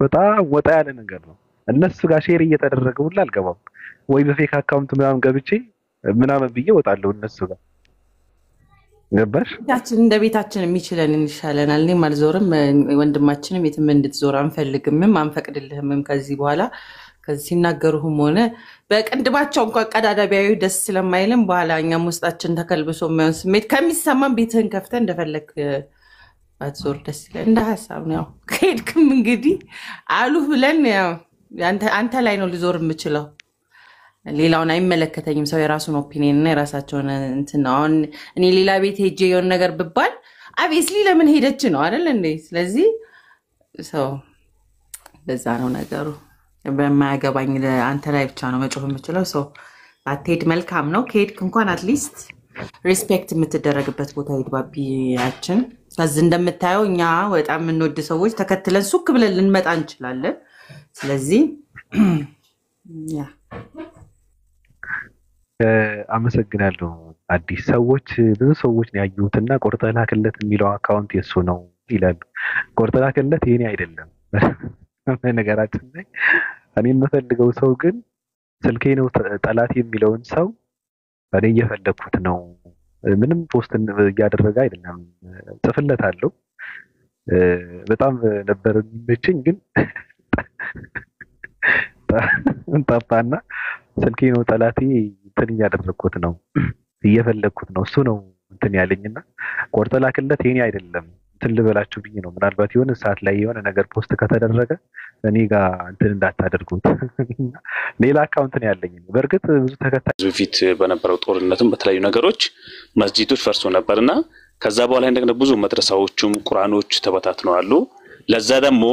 በጣም ወጣ ያለ ነገር ነው። እነሱ ጋር ሼር እየተደረገ ሁላ አልገባም ወይ በፌክ አካውንት ምናምን ገብቼ ምናምን ብዬ እወጣለሁ እነሱ ጋር ገባሽ? ቤታችን እንደ ቤታችን የሚችለን እንሻለናል። እኔም አልዞርም፣ ወንድማችንም የትም እንድትዞር አንፈልግምም አንፈቅድልህምም። ከዚህ በኋላ ሲናገሩህም ሆነ በቅንድባቸው እንኳን ቀዳዳ ቢያዩ ደስ ስለማይልም በኋላ እኛም ውስጣችን ተከልብሶ የማይሆን ስሜት ከሚሰማን ቤትህን ከፍተህ እንደፈለግ ባትዞር ደስ ይላል። እንደ ሀሳብ ነው። ያው ከሄድክም እንግዲህ አሉህ ብለን ያው አንተ ላይ ነው ልዞር የምችለው። ሌላውን አይመለከተኝም። ሰው የራሱን ኦፒኒየን እና የራሳቸውን እንትን ነው። አሁን እኔ ሌላ ቤት ሄጄ የሆነ ነገር ብባል አቤስሊ ለምን ሄደች ነው አይደል እንዴ? ስለዚህ ሰው በዛ ነው ነገሩ። በማያገባኝ አንተ ላይ ብቻ ነው መጮህ የምችለው። ሰው አትሄድ መልካም ነው። ከሄድክ እንኳን አትሊስት ሪስፔክት የምትደረግበት ቦታ ሄድ ባቢያችን። ከዚህ እንደምታየው እኛ በጣም የምንወድ ሰዎች ተከትለን ሱክ ብለን ልንመጣ እንችላለን። ስለዚህ ያ አመሰግናለሁ። አዲስ ሰዎች ብዙ ሰዎች ነው ያዩትና ቆርጠህ ላክለት የሚለው አካውንት የሱ ነው ይላሉ። ቆርጠህ ላክለት የኔ አይደለም። ነገራችን ላይ እኔ የምፈልገው ሰው ግን ስልኬ ነው ጠላት የሚለውን ሰው እኔ እየፈለኩት ነው። ምንም ፖስት እያደረገ አይደለም። ጽፍለታለሁ በጣም ነበር የሚመችኝ ግን ጠፋና ስልኬ ነው ጠላቴ እንትን እያደረኩት ነው እየፈለኩት ነው። እሱ ነው እንትን ያለኝና ቆርጠህ ላክለት የኔ አይደለም እንትን ልበላችሁ ብዬ ነው። ምናልባት የሆነ ሰዓት ላይ የሆነ ነገር ፖስት ከተደረገ እኔ ጋር እንትን እንዳታደርጉት። ሌላ አካውንት ነው ያለኝ። በእርግጥ ብዙ ተከታይ በፊት በነበረው ጦርነትም በተለያዩ ነገሮች መስጂዶች ፈርሶ ነበርና ከዛ በኋላ እንደገና ብዙ መድረሳዎችም ቁርአኖች ተበታትነዋል። ለዛ ደግሞ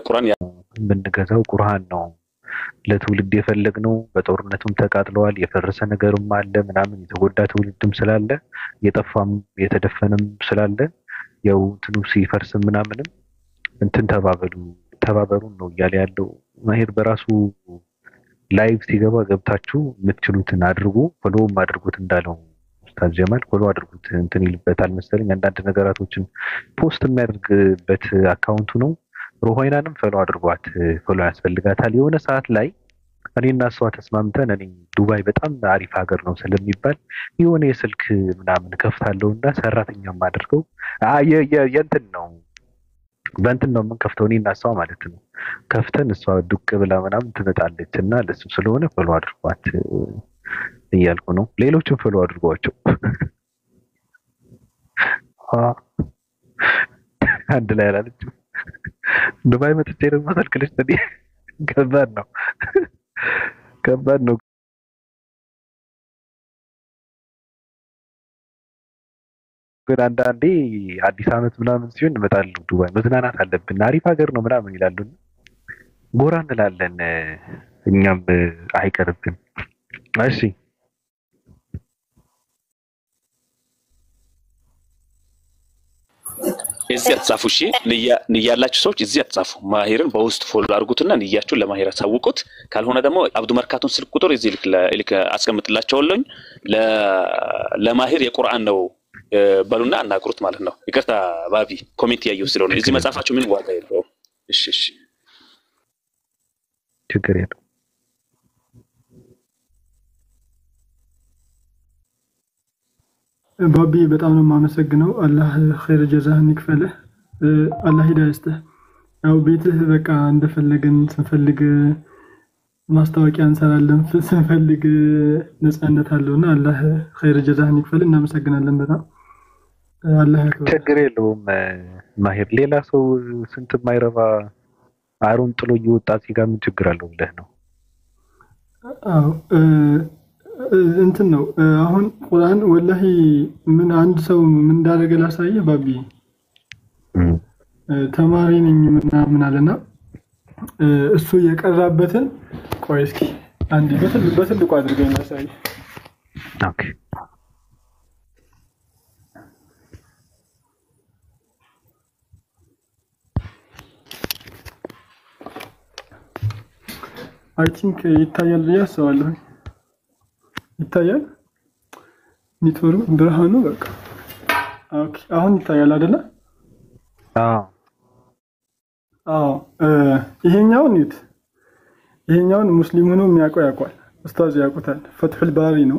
ቁርአን የምንገዛው ቁርአን ነው ለትውልድ የፈለግነው። በጦርነቱም ተቃጥለዋል፣ የፈረሰ ነገርም አለ ምናምን፣ የተጎዳ ትውልድም ስላለ የጠፋም የተደፈነም ስላለ ያው እንትኑ ሲፈርስ ምናምንም እንትን ተባበሩን ነው እያለ ያለው። ማሄር በራሱ ላይቭ ሲገባ ገብታችሁ የምትችሉትን አድርጉ፣ ፎሎውም አድርጉት እንዳለው ኡስታዝ ጀማል ፎሎ አድርጉት እንትን ይልበታል መሰለኝ። አንዳንድ ነገራቶችን ፖስት የሚያደርግበት አካውንቱ ነው። ሮሆይናንም ፎሎ አድርጓት፣ ፎሎ ያስፈልጋታል። የሆነ ሰዓት ላይ እኔና እሷ ተስማምተን እኔ ዱባይ በጣም አሪፍ ሀገር ነው ስለሚባል የሆነ የስልክ ምናምን ከፍታለሁና ሰራተኛም አድርገው የእንትን ነው በእንትን ነው የምንከፍተው እኔና እሷ ማለት ነው። ከፍተን እሷ ዱቅ ብላ ምናምን ትመጣለች እና ለሱ ስለሆነ ፎሎ አድርጓት እያልኩ ነው። ሌሎችም ፎሎ አድርጓቸው። አንድ ላይ አላለችም። ዱባይ መጥቼ ደግሞ ሰልክልሽ ተዲ ከባድ ነው ከባድ ነው። ግን አንዳንዴ አዲስ አመት ምናምን ሲሆን እንመጣለን ዱባይ። መዝናናት አለብን፣ አሪፍ ሀገር ነው ምናምን ይላሉ። ጎራ እንላለን እኛም አይቀርብን። እሺ እዚህ አትጻፉ። እሺ ንያ ያላችሁ ሰዎች እዚህ አትጻፉ። ማሂርን በውስጥ ፎሎ አድርጉትና ንያችሁን ለማሂር አሳውቁት። ካልሆነ ደግሞ አብዱ መርካቶን ስልክ ቁጥር እዚህ ልክ አስቀምጥላችኋለሁ። ለማሂር የቁርአን ነው በሉና አናግሩት ማለት ነው። ይቅርታ ባቢ ኮሜንት ያየው ስለሆነ እዚህ መጻፋችሁ ምን ዋጋ የለውም። እሺ ችግር የለውም። ባቢ በጣም ነው የማመሰግነው። አላህ ኸይር ጀዛህን ይክፈልህ። አላህ ሂዳያ ይስጥህ። ያው ቤትህ በቃ እንደፈለገን ስንፈልግ ማስታወቂያ እንሰራለን፣ ስንፈልግ ነፃነት አለውና አላህ ኸይር ጀዛህን ይክፈልህ። እናመሰግናለን በጣም አላህ ያክብር። ችግር የለውም ማሂር። ሌላ ሰው ስንት የማይረባ አሩን ጥሎ እየወጣ እዚህ ጋር ምን ችግር አለው ብለህ ነው? አዎ እንትን ነው አሁን ቁርአን ወላሂ ምን አንድ ሰው ምን እንዳደረገ ላሳየህ ባቢ። ተማሪ ነኝ ምናምን አለና እሱ የቀራበትን ቆይ እስኪ አንዴ በትልቁ አድርገኝ ላሳየህ። ኦኬ አይ ቲንክ ይታያል ብዬ አስባለሁ። ይታያል ኔትወርክ ብርሃኑ በቃ ኦኬ አሁን ይታያል አይደለ? አዎ ይሄኛውን ዩት ይሄኛውን ሙስሊም ሆኖ የሚያውቀው ያውቃል። ኡስታዝ ያውቁታል። ፈትሁል ባሪ ነው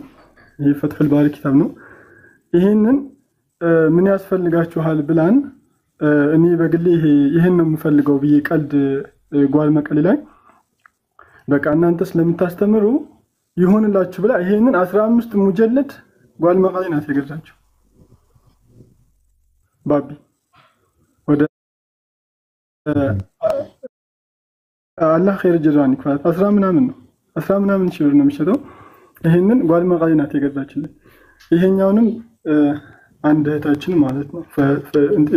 ይሄ ፈትሁል ባሪ ኪታብ ነው። ይሄንን ምን ያስፈልጋችኋል ብላን እኔ በግሌ ይሄን ነው የምፈልገው ብዬ ቀልድ ጓል መቀሌ ላይ በቃ እናንተ ስለምታስተምሩ ይሆንላችሁ ብላ ይሄንን 15 ሙጀለድ ጓል መቀሌ ናት የገዛችው። ባቢ ወደ አላህ ኸይር ጀዛን ይክፈል 10 ምናምን ነው 10 ምናምን ሺህ ብር ነው የሚሸጠው። ይሄንን ጓል መቀሌ ናት የገዛችልን። ይሄኛውንም አንድ እህታችን ማለት ነው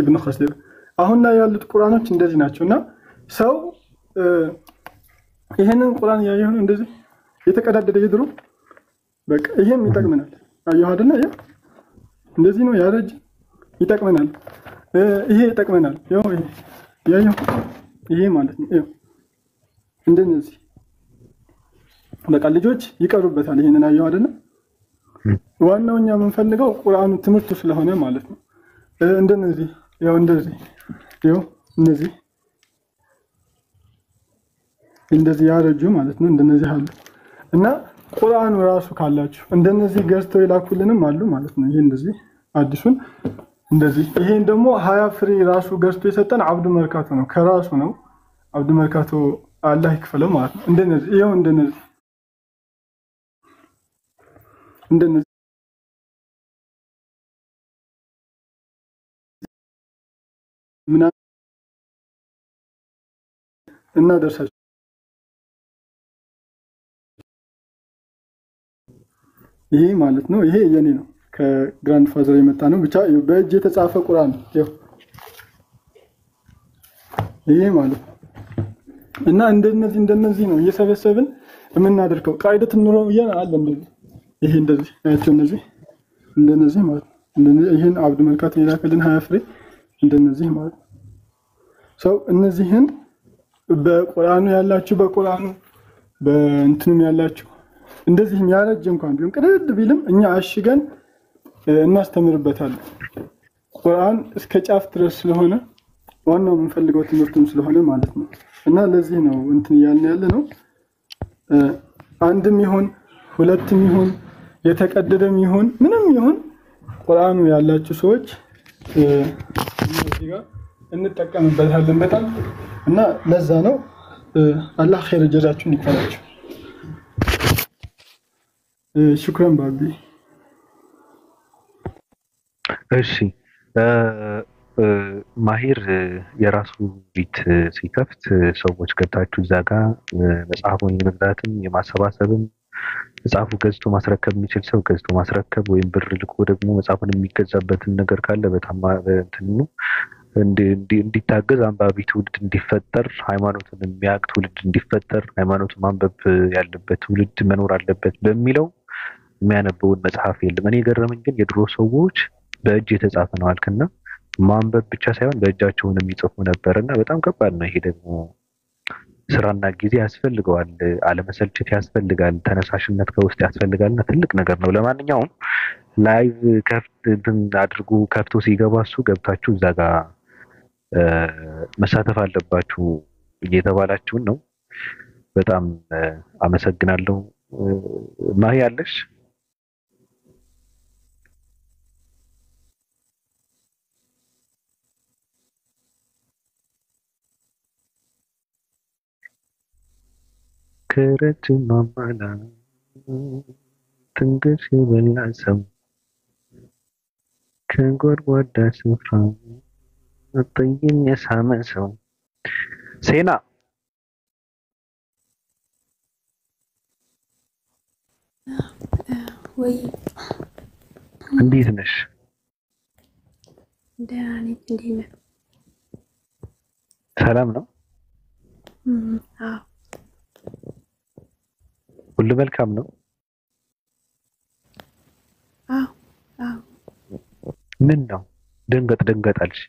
ኢብኑ ኸሲር። አሁን ላይ ያሉት ቁርአኖች እንደዚህ ናቸውና ሰው ይሄንን ቁርአን ያየው እንደዚህ የተቀዳደደ ይድሩ በቃ ይሄም ይጠቅመናል። አየሁ አይደለ? ያ እንደዚህ ነው ያረጅ ይጠቅመናል። ይሄ ይጠቅመናል። ያው ይሄ ማለት ነው ያው እንደነዚህ በቃ ልጆች ይቀሩበታል። ይሄንን አየሁ አይደለ? ዋናውኛ የምንፈልገው ቁርአኑ ትምህርቱ ስለሆነ ማለት ነው። እንደነዚህ ያው እንደዚህ ያው እንደዚህ ያረጁ ማለት ነው። እንደነዚህ አሉ እና ቁርአኑ ራሱ ካላችሁ እንደነዚህ ገዝተው ይላኩልንም አሉ ማለት ነው። ይሄ እንደዚህ አዲሱን እንደዚህ ይሄን ደግሞ 20 ፍሬ ራሱ ገዝቶ የሰጠን አብዱ መርካቶ ነው። ከራሱ ነው አብዱ መርካቶ አላህ ይክፈለው ማለት ነው። እንደነዚህ ይሄው እንደነዚህ ምና እና ደርሳችሁ ይሄ ማለት ነው። ይሄ የኔ ነው ከግራንድ ፋዘር የመጣ ነው። ብቻ በእጅ የተጻፈ ቁርአን ነው ይሄ ማለት እና እንደነዚህ ነው እየሰበሰብን የምናደርገው። ቃይደት ኑሮ ይያል አለ እንደዚህ ይሄ እንደዚህ አይቶ እንደነዚህ ማለት እንደነዚህ ይሄን አብዱ መልካት የላከልን 20 ፍሬ እንደነዚህ ማለት ሰው እነዚህን በቁርአኑ ያላችሁ በቁርአኑ በእንትኑም ያላችሁ እንደዚህ የሚያረጅ እንኳን ቢሆን ቅድድ ቢልም እኛ አሽገን እናስተምርበታለን። ቁርአን እስከ ጫፍ ድረስ ስለሆነ ዋናው የምንፈልገው ትምህርቱም ስለሆነ ማለት ነው። እና ለዚህ ነው እንትን ያለ ነው። አንድም ይሁን ሁለትም ይሁን የተቀደደም ይሁን ምንም ይሁን ቁርአኑ ያላችሁ ሰዎች እዚህ ጋር እንጠቀምበታለን በጣም እና ለዛ ነው አላህ ኸይር ጀዛችሁን ይክፈላችሁ። ሽክራን ባቢ። እሺ ማሂር የራሱ ቤት ሲከፍት ሰዎች ገብታችሁ እዛ ጋር መጽሐፉን የመግዛትም የማሰባሰብም መጽሐፉ ገዝቶ ማስረከብ የሚችል ሰው ገዝቶ ማስረከብ ወይም ብር ልኮ ደግሞ መጽሐፉን የሚገዛበትን ነገር ካለ በጣም እንትን ነው እንዲታገዝ አንባቢ ትውልድ እንዲፈጠር ሃይማኖትን የሚያውቅ ትውልድ እንዲፈጠር ሃይማኖትን ማንበብ ያለበት ትውልድ መኖር አለበት በሚለው የሚያነበውን መጽሐፍ የለም። እኔ የገረመኝ ግን የድሮ ሰዎች በእጅ የተጻፈ ነው አልከና ማንበብ ብቻ ሳይሆን በእጃቸውን የሚጽፉ ነበርና በጣም ከባድ ነው። ይሄ ደግሞ ስራና ጊዜ ያስፈልገዋል፣ አለመሰልቸት ያስፈልጋል፣ ተነሳሽነት ከውስጥ ያስፈልጋልና ትልቅ ነገር ነው። ለማንኛውም ላይቭ ከፍት አድርጉ፣ ከፍቶ ሲገባ እሱ ገብታችሁ እዛ ጋር መሳተፍ አለባችሁ እየተባላችሁን ነው። በጣም አመሰግናለሁ። ማሂ አለሽ? ከረጅም ማማላ ትንግሽ የበላ ሰው ከጎድጓዳ ስፍራ ጠይም የሳመ ሰው። ሴና ወይ እንዴት ነሽ? ደህና ነኝ። እንዴት ነህ? ሰላም ነው? አዎ ሁሉ መልካም ነው? አዎ አዎ። ምን ነው ደንገጥ አልሽ?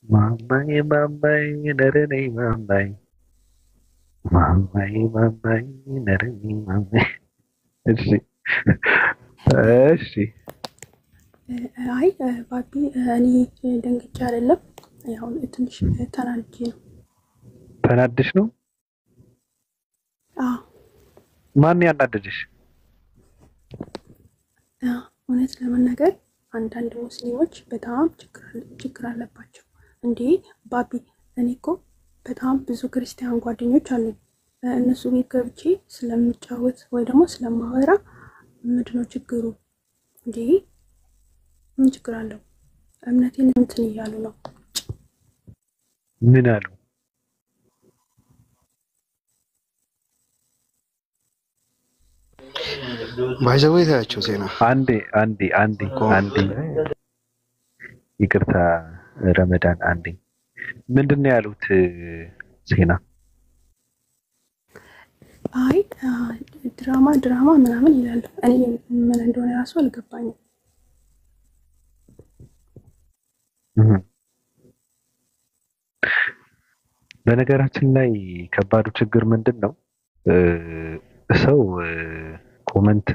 ማማዬ ነረኔ ማማዬ ነረኔ ማማዬ። እሺ እሺ። አይ ባቢ እኔ ደንግጬ አይደለም፣ ያው ትንሽ ተናድጄ ነው። ተናድሽ ነው? አዎ። ማን ያናደደሽ? እውነት ለመናገር አንዳንድ ሙስሊሞች በጣም ችግር አለባቸው። እንዴ ባቢ እኔ እኮ በጣም ብዙ ክርስቲያን ጓደኞች አሉኝ። እነሱ ቤት ገብቼ ስለምጫወት ወይ ደግሞ ስለማወራ ምንድነው ችግሩ? እንዴ ምን ችግር አለው? እምነቴን እንትን እያሉ ነው። ምን አሉ? ባይዘው ታያቸው ዜና አንዴ ይቅርታ ረመዳን አንዴ ምንድነው ያሉት ዜና? አይ ድራማ ምናምን ይላሉ። እኔ ምን እንደሆነ ራሱ አልገባኝም። በነገራችን ላይ ከባዱ ችግር ምንድን ነው? ሰው ኮመንት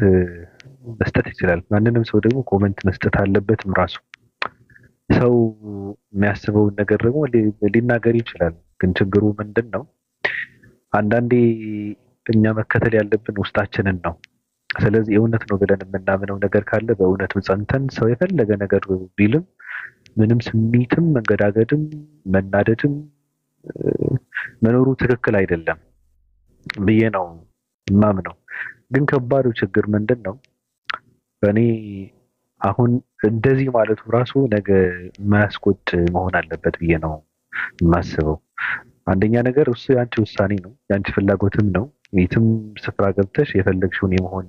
መስጠት ይችላል። ማንንም ሰው ደግሞ ኮመንት መስጠት አለበትም ራሱ። ሰው የሚያስበውን ነገር ደግሞ ሊናገር ይችላል። ግን ችግሩ ምንድን ነው? አንዳንዴ እኛ መከተል ያለብን ውስጣችንን ነው። ስለዚህ የእውነት ነው ብለን የምናምነው ነገር ካለ በእውነቱ ጸንተን ሰው የፈለገ ነገር ቢልም ምንም ስሜትም መንገዳገድም መናደድም መኖሩ ትክክል አይደለም ብዬ ነው የማምነው። ግን ከባዱ ችግር ምንድን ነው? በእኔ አሁን እንደዚህ ማለቱ ራሱ ነገ የማያስቆጭ መሆን አለበት ብዬ ነው የማስበው። አንደኛ ነገር እሱ የአንቺ ውሳኔ ነው፣ የአንቺ ፍላጎትም ነው። የትም ስፍራ ገብተሽ የፈለግሽውን የመሆን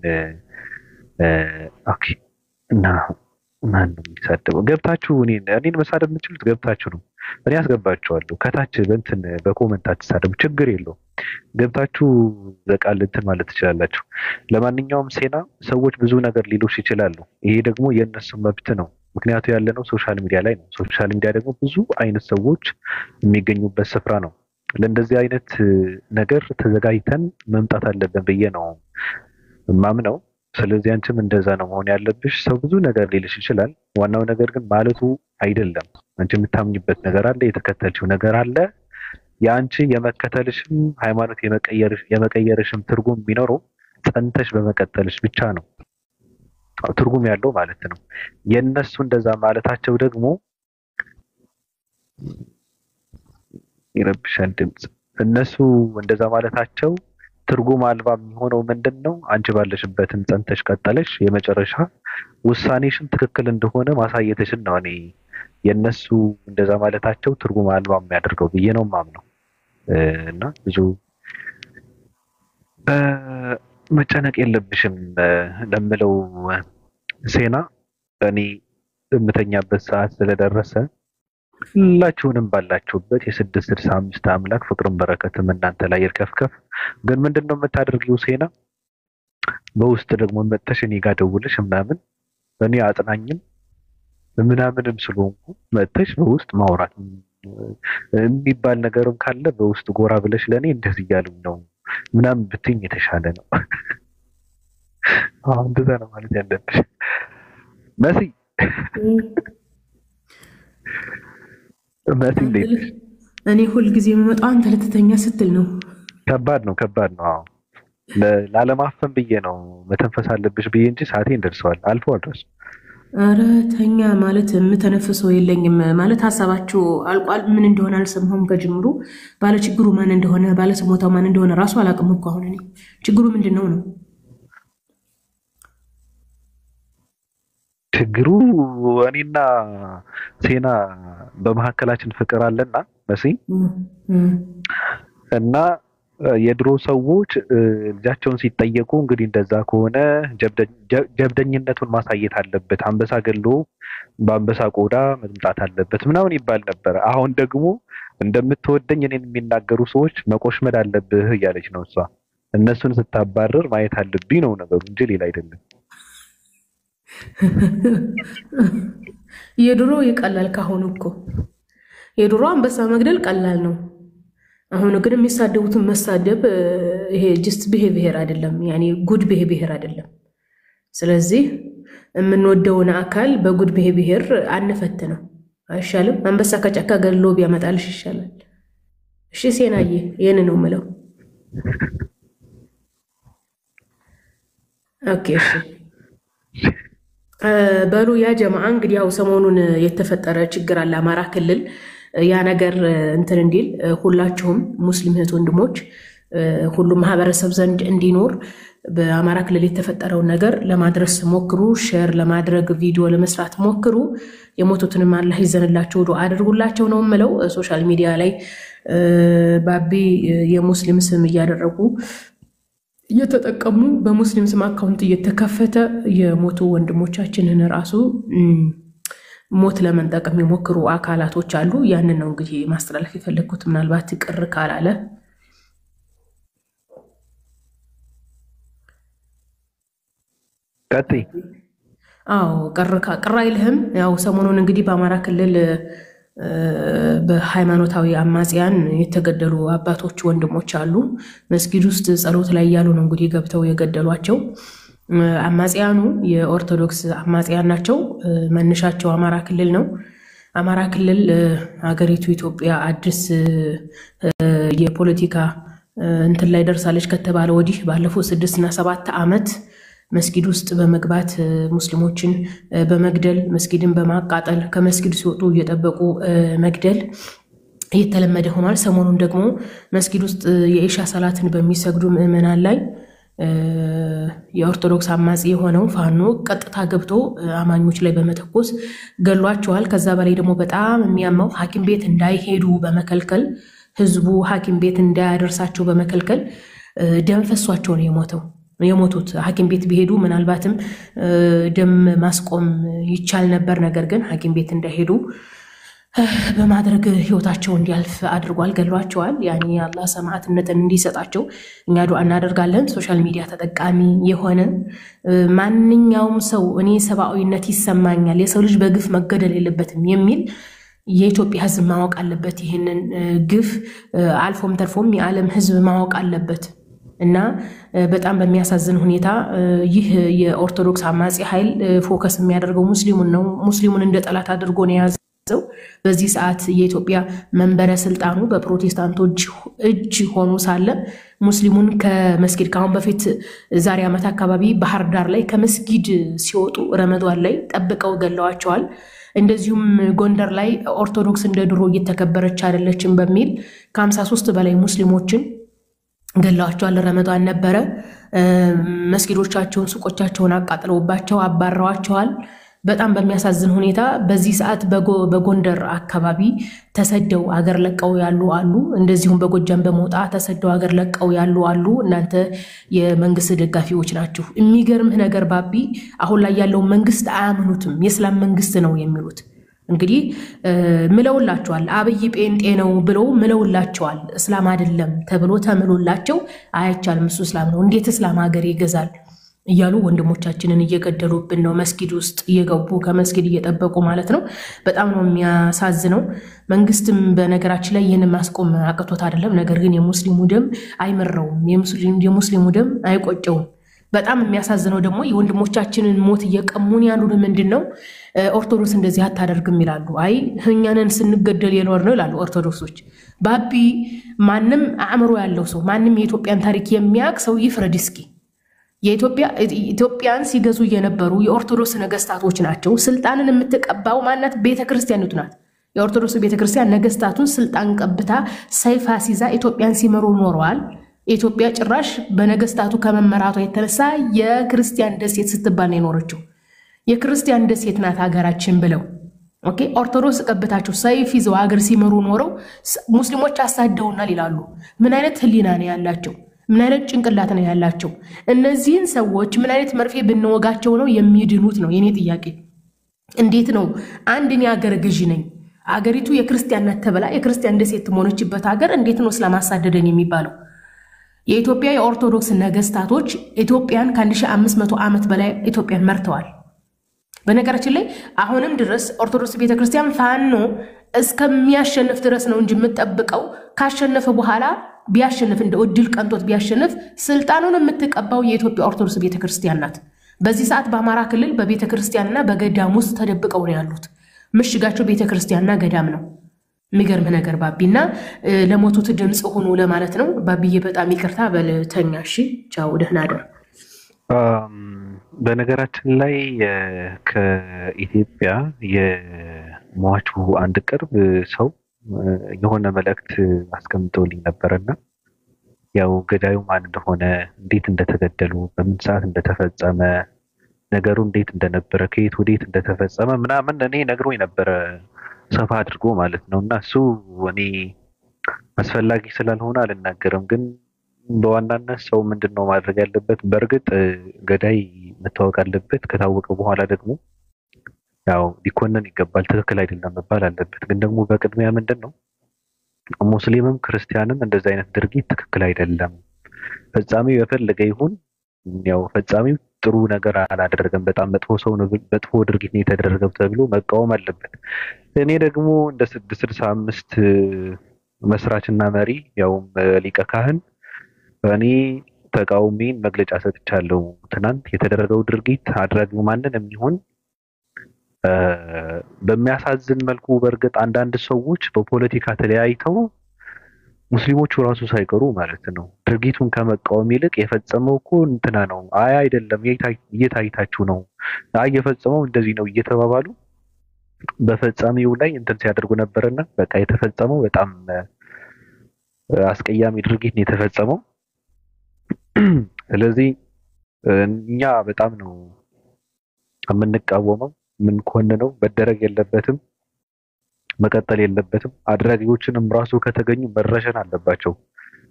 ኦኬ። እና ማን ነው የሚሳደበው? ገብታችሁ እኔን መሳደብ የምትችሉት ገብታችሁ ነው። እኔ አስገባችኋለሁ። ከታች በእንትን በኮመንት አትሳደቡ፣ ችግር የለውም። ገብታችሁ በቃል እንትን ማለት ትችላላችሁ። ለማንኛውም ሴና ሰዎች ብዙ ነገር ሊሉሽ ይችላሉ። ይሄ ደግሞ የእነሱ መብት ነው። ምክንያቱ ያለነው ሶሻል ሚዲያ ላይ ነው። ሶሻል ሚዲያ ደግሞ ብዙ አይነት ሰዎች የሚገኙበት ስፍራ ነው። ለእንደዚህ አይነት ነገር ተዘጋጅተን መምጣት አለብን ብዬ ነው ማምነው። ስለዚህ አንቺም እንደዛ ነው መሆን ያለብሽ። ሰው ብዙ ነገር ሊልሽ ይችላል። ዋናው ነገር ግን ማለቱ አይደለም። አንቺ የምታምኝበት ነገር አለ፣ የተከተልሽው ነገር አለ። የአንቺ የመከተልሽም ሃይማኖት የመቀየርሽም ትርጉም የሚኖረው ጸንተሽ በመቀጠልሽ ብቻ ነው ትርጉም ያለው ማለት ነው። የእነሱ እንደዛ ማለታቸው ደግሞ ይረብሻል ድምፅ። እነሱ እንደዛ ማለታቸው ትርጉም አልባ የሚሆነው ምንድን ነው? አንቺ ባለሽበትን ጸንተሽ ቀጠለሽ የመጨረሻ ውሳኔሽን ትክክል እንደሆነ ማሳየትሽን ነው እኔ የእነሱ እንደዛ ማለታቸው ትርጉም አልባ የሚያደርገው ብዬ ነው የማምነው። እና ብዙ መጨነቅ የለብሽም ለምለው ሴና፣ እኔ የምተኛበት ሰዓት ስለደረሰ ሁላችሁንም ባላችሁበት የ665 አምላክ ፍቅርን በረከትም እናንተ ላይ ይርከፍከፍ። ግን ምንድነው የምታደርጊው ሴና? በውስጥ ደግሞ መጥተሽ እኔ ጋር ደውለሽ ምናምን እኔ አጥናኝም ምናምንም ስለሆንኩ መጥተሽ በውስጥ ማውራት የሚባል ነገርም ካለ በውስጥ ጎራ ብለሽ ለኔ እንደዚህ እያሉኝ ነው ምናምን ብትይኝ የተሻለ ነው። እንደዛ ነው ማለት ያለብሽ መሲ። እኔ ሁል ጊዜ የምመጣው አንተ ልትተኛ ስትል ነው። ከባድ ነው። አዎ ላለማፈን ብዬ ነው መተንፈስ አለብሽ ብዬ እንጂ ሰዓቴን ደርሰዋል አልፏል ድረስ። አረ ተኛ ማለት የምተነፍሰው የለኝም ማለት ሀሳባችሁ አልቋል። ምን እንደሆነ አልሰማሁም ከጅምሩ። ባለ ችግሩ ማን እንደሆነ ባለ ስሞታው ማን እንደሆነ ራሱ አላውቅም እኮ አሁን እኔ ችግሩ ምንድነው ነው? ችግሩ እኔና ሴና በመካከላችን ፍቅር አለና መሲ እና የድሮ ሰዎች ልጃቸውን ሲጠየቁ እንግዲህ እንደዛ ከሆነ ጀብደኝነቱን ማሳየት አለበት፣ አንበሳ ገሎ በአንበሳ ቆዳ መምጣት አለበት ምናምን ይባል ነበር። አሁን ደግሞ እንደምትወደኝ እኔን የሚናገሩ ሰዎች መቆሽመድ አለብህ እያለች ነው እሷ። እነሱን ስታባረር ማየት አለብኝ ነው ነገሩ እንጂ ሌላ አይደለም። የድሮ ይቀላል ካሁን እኮ የድሮ አንበሳ መግደል ቀላል ነው። አሁን ግን የሚሳደቡትን መሳደብ ይሄ ጀስት ቢሄቪየር አይደለም፣ ያኒ ጉድ ቢሄቪየር አይደለም። ስለዚህ የምንወደውን አካል በጉድ ቢሄቪየር አንፈትነው አይሻልም? አንበሳ ከጫካ ገድሎ ቢያመጣልሽ ይሻላል። እሺ ሴናዬ ይሄን ነው የምለው። ኦኬ እሺ በሉ ያ ጀማዓ እንግዲህ ያው ሰሞኑን የተፈጠረ ችግር አለ አማራ ክልል። ያ ነገር እንትን እንዲል ሁላችሁም ሙስሊም እህት ወንድሞች ሁሉም ማህበረሰብ ዘንድ እንዲኖር በአማራ ክልል የተፈጠረው ነገር ለማድረስ ሞክሩ። ሼር ለማድረግ ቪዲዮ ለመስራት ሞክሩ። የሞቱትንም አላህ ይዘንላቸው ዱአ አድርጉላቸው ነው የምለው። ሶሻል ሚዲያ ላይ ባቢ የሙስሊም ስም እያደረጉ እየተጠቀሙ በሙስሊም ስም አካውንት እየተከፈተ የሞቱ ወንድሞቻችንን ራሱ ሞት ለመንጠቅ የሚሞክሩ አካላቶች አሉ። ያንን ነው እንግዲህ ማስተላለፍ የፈለኩት። ምናልባት ቅር ካላለ ቀጥይ። አዎ ቅር አይልህም? ያው ሰሞኑን እንግዲህ በአማራ ክልል በሃይማኖታዊ አማጽያን የተገደሉ አባቶች ወንድሞች አሉ። መስጊድ ውስጥ ጸሎት ላይ ያሉ ነው እንግዲህ ገብተው የገደሏቸው። አማጽያኑ የኦርቶዶክስ አማጽያን ናቸው። መነሻቸው አማራ ክልል ነው። አማራ ክልል ሀገሪቱ ኢትዮጵያ አዲስ የፖለቲካ እንትን ላይ ደርሳለች ከተባለ ወዲህ ባለፉት 6 እና 7 ዓመት መስጊድ ውስጥ በመግባት ሙስሊሞችን በመግደል መስጊድን በማቃጠል ከመስጊድ ሲወጡ እየጠበቁ መግደል እየተለመደ ሆኗል። ሰሞኑን ደግሞ መስጊድ ውስጥ የኢሻ ሰላትን በሚሰግዱ ምዕመናን ላይ የኦርቶዶክስ አማጺ የሆነው ፋኖ ቀጥታ ገብቶ አማኞች ላይ በመተኮስ ገሏቸዋል። ከዛ በላይ ደግሞ በጣም የሚያመው ሐኪም ቤት እንዳይሄዱ በመከልከል ህዝቡ ሐኪም ቤት እንዳያደርሳቸው በመከልከል ደም ፈሷቸው ነው የሞቱት። ሐኪም ቤት ቢሄዱ ምናልባትም ደም ማስቆም ይቻል ነበር። ነገር ግን ሐኪም ቤት እንዳይሄዱ በማድረግ ህይወታቸው እንዲያልፍ አድርጓል፣ ገሏቸዋል። ያኔ አላህ ሰማዕትነትን እንዲሰጣቸው እኛ ዱዓ እናደርጋለን። ሶሻል ሚዲያ ተጠቃሚ የሆነ ማንኛውም ሰው እኔ ሰብአዊነት ይሰማኛል፣ የሰው ልጅ በግፍ መገደል የለበትም የሚል የኢትዮጵያ ህዝብ ማወቅ አለበት። ይህንን ግፍ አልፎም ተርፎም የዓለም ህዝብ ማወቅ አለበት። እና በጣም በሚያሳዝን ሁኔታ ይህ የኦርቶዶክስ አማጺ ኃይል ፎከስ የሚያደርገው ሙስሊሙን ነው። ሙስሊሙን እንደ ጠላት አድርጎ ነው የያዘው። በዚህ ሰዓት የኢትዮጵያ መንበረ ስልጣኑ በፕሮቴስታንቶች እጅ ሆኖ ሳለ ሙስሊሙን ከመስጊድ ካሁን በፊት ዛሬ ዓመት አካባቢ ባህር ዳር ላይ ከመስጊድ ሲወጡ ረመዷን ላይ ጠብቀው ገለዋቸዋል። እንደዚሁም ጎንደር ላይ ኦርቶዶክስ እንደ ድሮ እየተከበረች አይደለችም በሚል ከ53 በላይ ሙስሊሞችን ገላዋቸዋል። ረመዷን ነበረ። መስጊዶቻቸውን ሱቆቻቸውን አቃጥለውባቸው አባረዋቸዋል። በጣም በሚያሳዝን ሁኔታ በዚህ ሰዓት በጎንደር አካባቢ ተሰደው አገር ለቀው ያሉ አሉ። እንደዚሁም በጎጃም በመውጣ ተሰደው አገር ለቀው ያሉ አሉ። እናንተ የመንግስት ደጋፊዎች ናችሁ። የሚገርምህ ነገር ባቢ አሁን ላይ ያለው መንግስት አያምኑትም። የእስላም መንግስት ነው የሚሉት። እንግዲህ ምለውላቸዋል አብይ ጴንጤ ነው ብለው ምለውላቸዋል እስላም አይደለም ተብሎ ተምሎላቸው አይቻልም እሱ እስላም ነው እንዴት እስላም ሀገር ይገዛል እያሉ ወንድሞቻችንን እየገደሉብን ነው መስጊድ ውስጥ እየገቡ ከመስጊድ እየጠበቁ ማለት ነው በጣም ነው የሚያሳዝነው መንግስትም በነገራችን ላይ ይሄንን ማስቆም አቅቶት አይደለም ነገር ግን የሙስሊሙ ደም አይመረውም የሙስሊሙ ደም አይቆጨውም በጣም የሚያሳዝነው ደግሞ የወንድሞቻችንን ሞት እየቀሙን ያሉን ምንድነው ኦርቶዶክስ እንደዚህ አታደርግም ይላሉ አይ እኛንን ስንገደል የኖር ነው ይላሉ ኦርቶዶክሶች ባቢ ማንንም አእምሮ ያለው ሰው ማንንም የኢትዮጵያን ታሪክ የሚያቅ ሰው ይፍረድ እስኪ ኢትዮጵያን ሲገዙ የነበሩ የኦርቶዶክስ ነገስታቶች ናቸው ስልጣንን የምትቀባው ማናት ቤተክርስቲያኒቱ ናት የኦርቶዶክስ ቤተክርስቲያን ነገስታቱን ስልጣን ቀብታ ሰይፍ አስይዛ ኢትዮጵያን ሲመሩ ኖረዋል ኢትዮጵያ ጭራሽ በነገስታቱ ከመመራቷ የተነሳ የክርስቲያን ደሴት ስትባል ነው የኖረችው የክርስቲያን ደሴት ናት ሀገራችን ብለው ኦኬ ኦርቶዶክስ ቀብታቸው ሰይፍ ይዘው ሀገር ሲመሩ ኖረው ሙስሊሞች አሳደውናል ይላሉ ምን አይነት ህሊና ነው ያላቸው ምን አይነት ጭንቅላት ነው ያላቸው እነዚህን ሰዎች ምን አይነት መርፌ ብንወጋቸው ነው የሚድኑት ነው የኔ ጥያቄ እንዴት ነው አንድን ያገር ግዢ ነኝ አገሪቱ የክርስቲያን ናት ተብላ የክርስቲያን ደሴት ሆነችበት ሀገር እንዴት ነው እስላም አሳደደን የሚባለው የኢትዮጵያ የኦርቶዶክስ ነገስታቶች ኢትዮጵያን ከ1500 ዓመት በላይ ኢትዮጵያን መርተዋል በነገራችን ላይ አሁንም ድረስ ኦርቶዶክስ ቤተክርስቲያን ፋኖ እስከሚያሸንፍ ድረስ ነው እንጂ የምትጠብቀው ካሸነፈ በኋላ ቢያሸንፍ እንደ እድል ቀንቶት ቢያሸንፍ ስልጣኑን የምትቀባው የኢትዮጵያ ኦርቶዶክስ ቤተክርስቲያን ናት በዚህ ሰዓት በአማራ ክልል በቤተክርስቲያንና በገዳም ውስጥ ተደብቀው ነው ያሉት ምሽጋቸው ቤተክርስቲያንና ገዳም ነው የሚገርም ነገር ባቢና ለሞቱት ድምጽ ሆኖ ለማለት ነው ባቢዬ በጣም ይቅርታ በልተኛ እሺ ቻው ደህና አደር በነገራችን ላይ ከኢትዮጵያ የሟቹ አንድ ቅርብ ሰው የሆነ መልእክት አስቀምጠውልኝ ነበርና ያው ገዳዩ ማን እንደሆነ እንዴት እንደተገደሉ በምን ሰዓት እንደተፈጸመ ነገሩ እንዴት እንደነበረ ከየት ወዴት እንደተፈጸመ ምናምን እኔ ነግሮኝ ነበር ሰፋ አድርጎ ማለት ነውና እሱ እኔ አስፈላጊ ስላልሆነ አልናገርም ግን በዋናነት ሰው ምንድነው ማድረግ ያለበት በርግጥ ገዳይ መታወቅ አለበት ከታወቀ በኋላ ደግሞ ያው ሊኮነን ይገባል ትክክል አይደለም መባል አለበት ግን ደግሞ በቅድሚያ ምንድነው ሙስሊምም ክርስቲያንም እንደዚህ አይነት ድርጊት ትክክል አይደለም ፈጻሚው የፈለገ ይሁን ያው ፈጻሚው ጥሩ ነገር አላደረገም በጣም መጥፎ ሰው ነው መጥፎ ድርጊት ነው የተደረገው ተብሎ መቃወም አለበት እኔ ደግሞ እንደ 665 መስራችና መሪ ያው ሊቀ ካህን እኔ ተቃውሜን መግለጫ ሰጥቻለሁ ትናንት የተደረገው ድርጊት አድራጊው ማንንም ይሁን በሚያሳዝን መልኩ በርግጥ አንዳንድ ሰዎች በፖለቲካ ተለያይተው ሙስሊሞቹ ራሱ ሳይቀሩ ማለት ነው ድርጊቱን ከመቃወም ይልቅ የፈጸመው እኮ እንትና ነው አይ አይደለም እየታይታችሁ ነው አይ የፈጸመው እንደዚህ ነው እየተባባሉ በፈጻሚው ላይ እንትን ሲያደርጉ ነበርና በቃ የተፈጸመው በጣም አስቀያሚ ድርጊት ነው የተፈጸመው ስለዚህ እኛ በጣም ነው የምንቃወመው ምን ኮንነው መደረግ የለበትም መቀጠል የለበትም አድራጊዎችንም ራሱ ከተገኙ መረሸን አለባቸው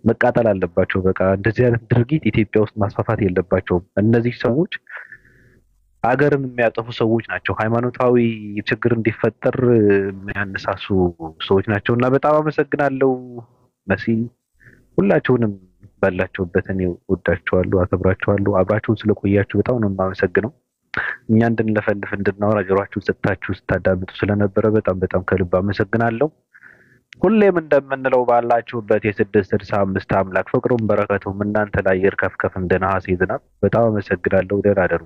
መቃጠል አለባቸው በቃ እንደዚህ አይነት ድርጊት ኢትዮጵያ ውስጥ ማስፋፋት የለባቸውም እነዚህ ሰዎች አገርን የሚያጠፉ ሰዎች ናቸው ሃይማኖታዊ ችግር እንዲፈጠር የሚያነሳሱ ሰዎች ናቸውና በጣም አመሰግናለሁ መሲ ሁላችሁንም ባላችሁበት እኔ ወዳችኋለሁ አከብራችኋለሁ አብራችሁን ስለቆያችሁ በጣም ነው የማመሰግነው እኛ እንድንለፈልፍ እንድናወራ ጆሮአችሁን ሰጥታችሁ ስታዳምጡ ስለነበረ በጣም ከልብ አመሰግናለሁ ሁሌም እንደምንለው ባላችሁበት የ665 አምላክ ፍቅሩን በረከቱም እናንተ ላይ ይርከፍከፍ እንደ ነሐሴ ዝናብ በጣም አመሰግናለሁ ደህና አደሩ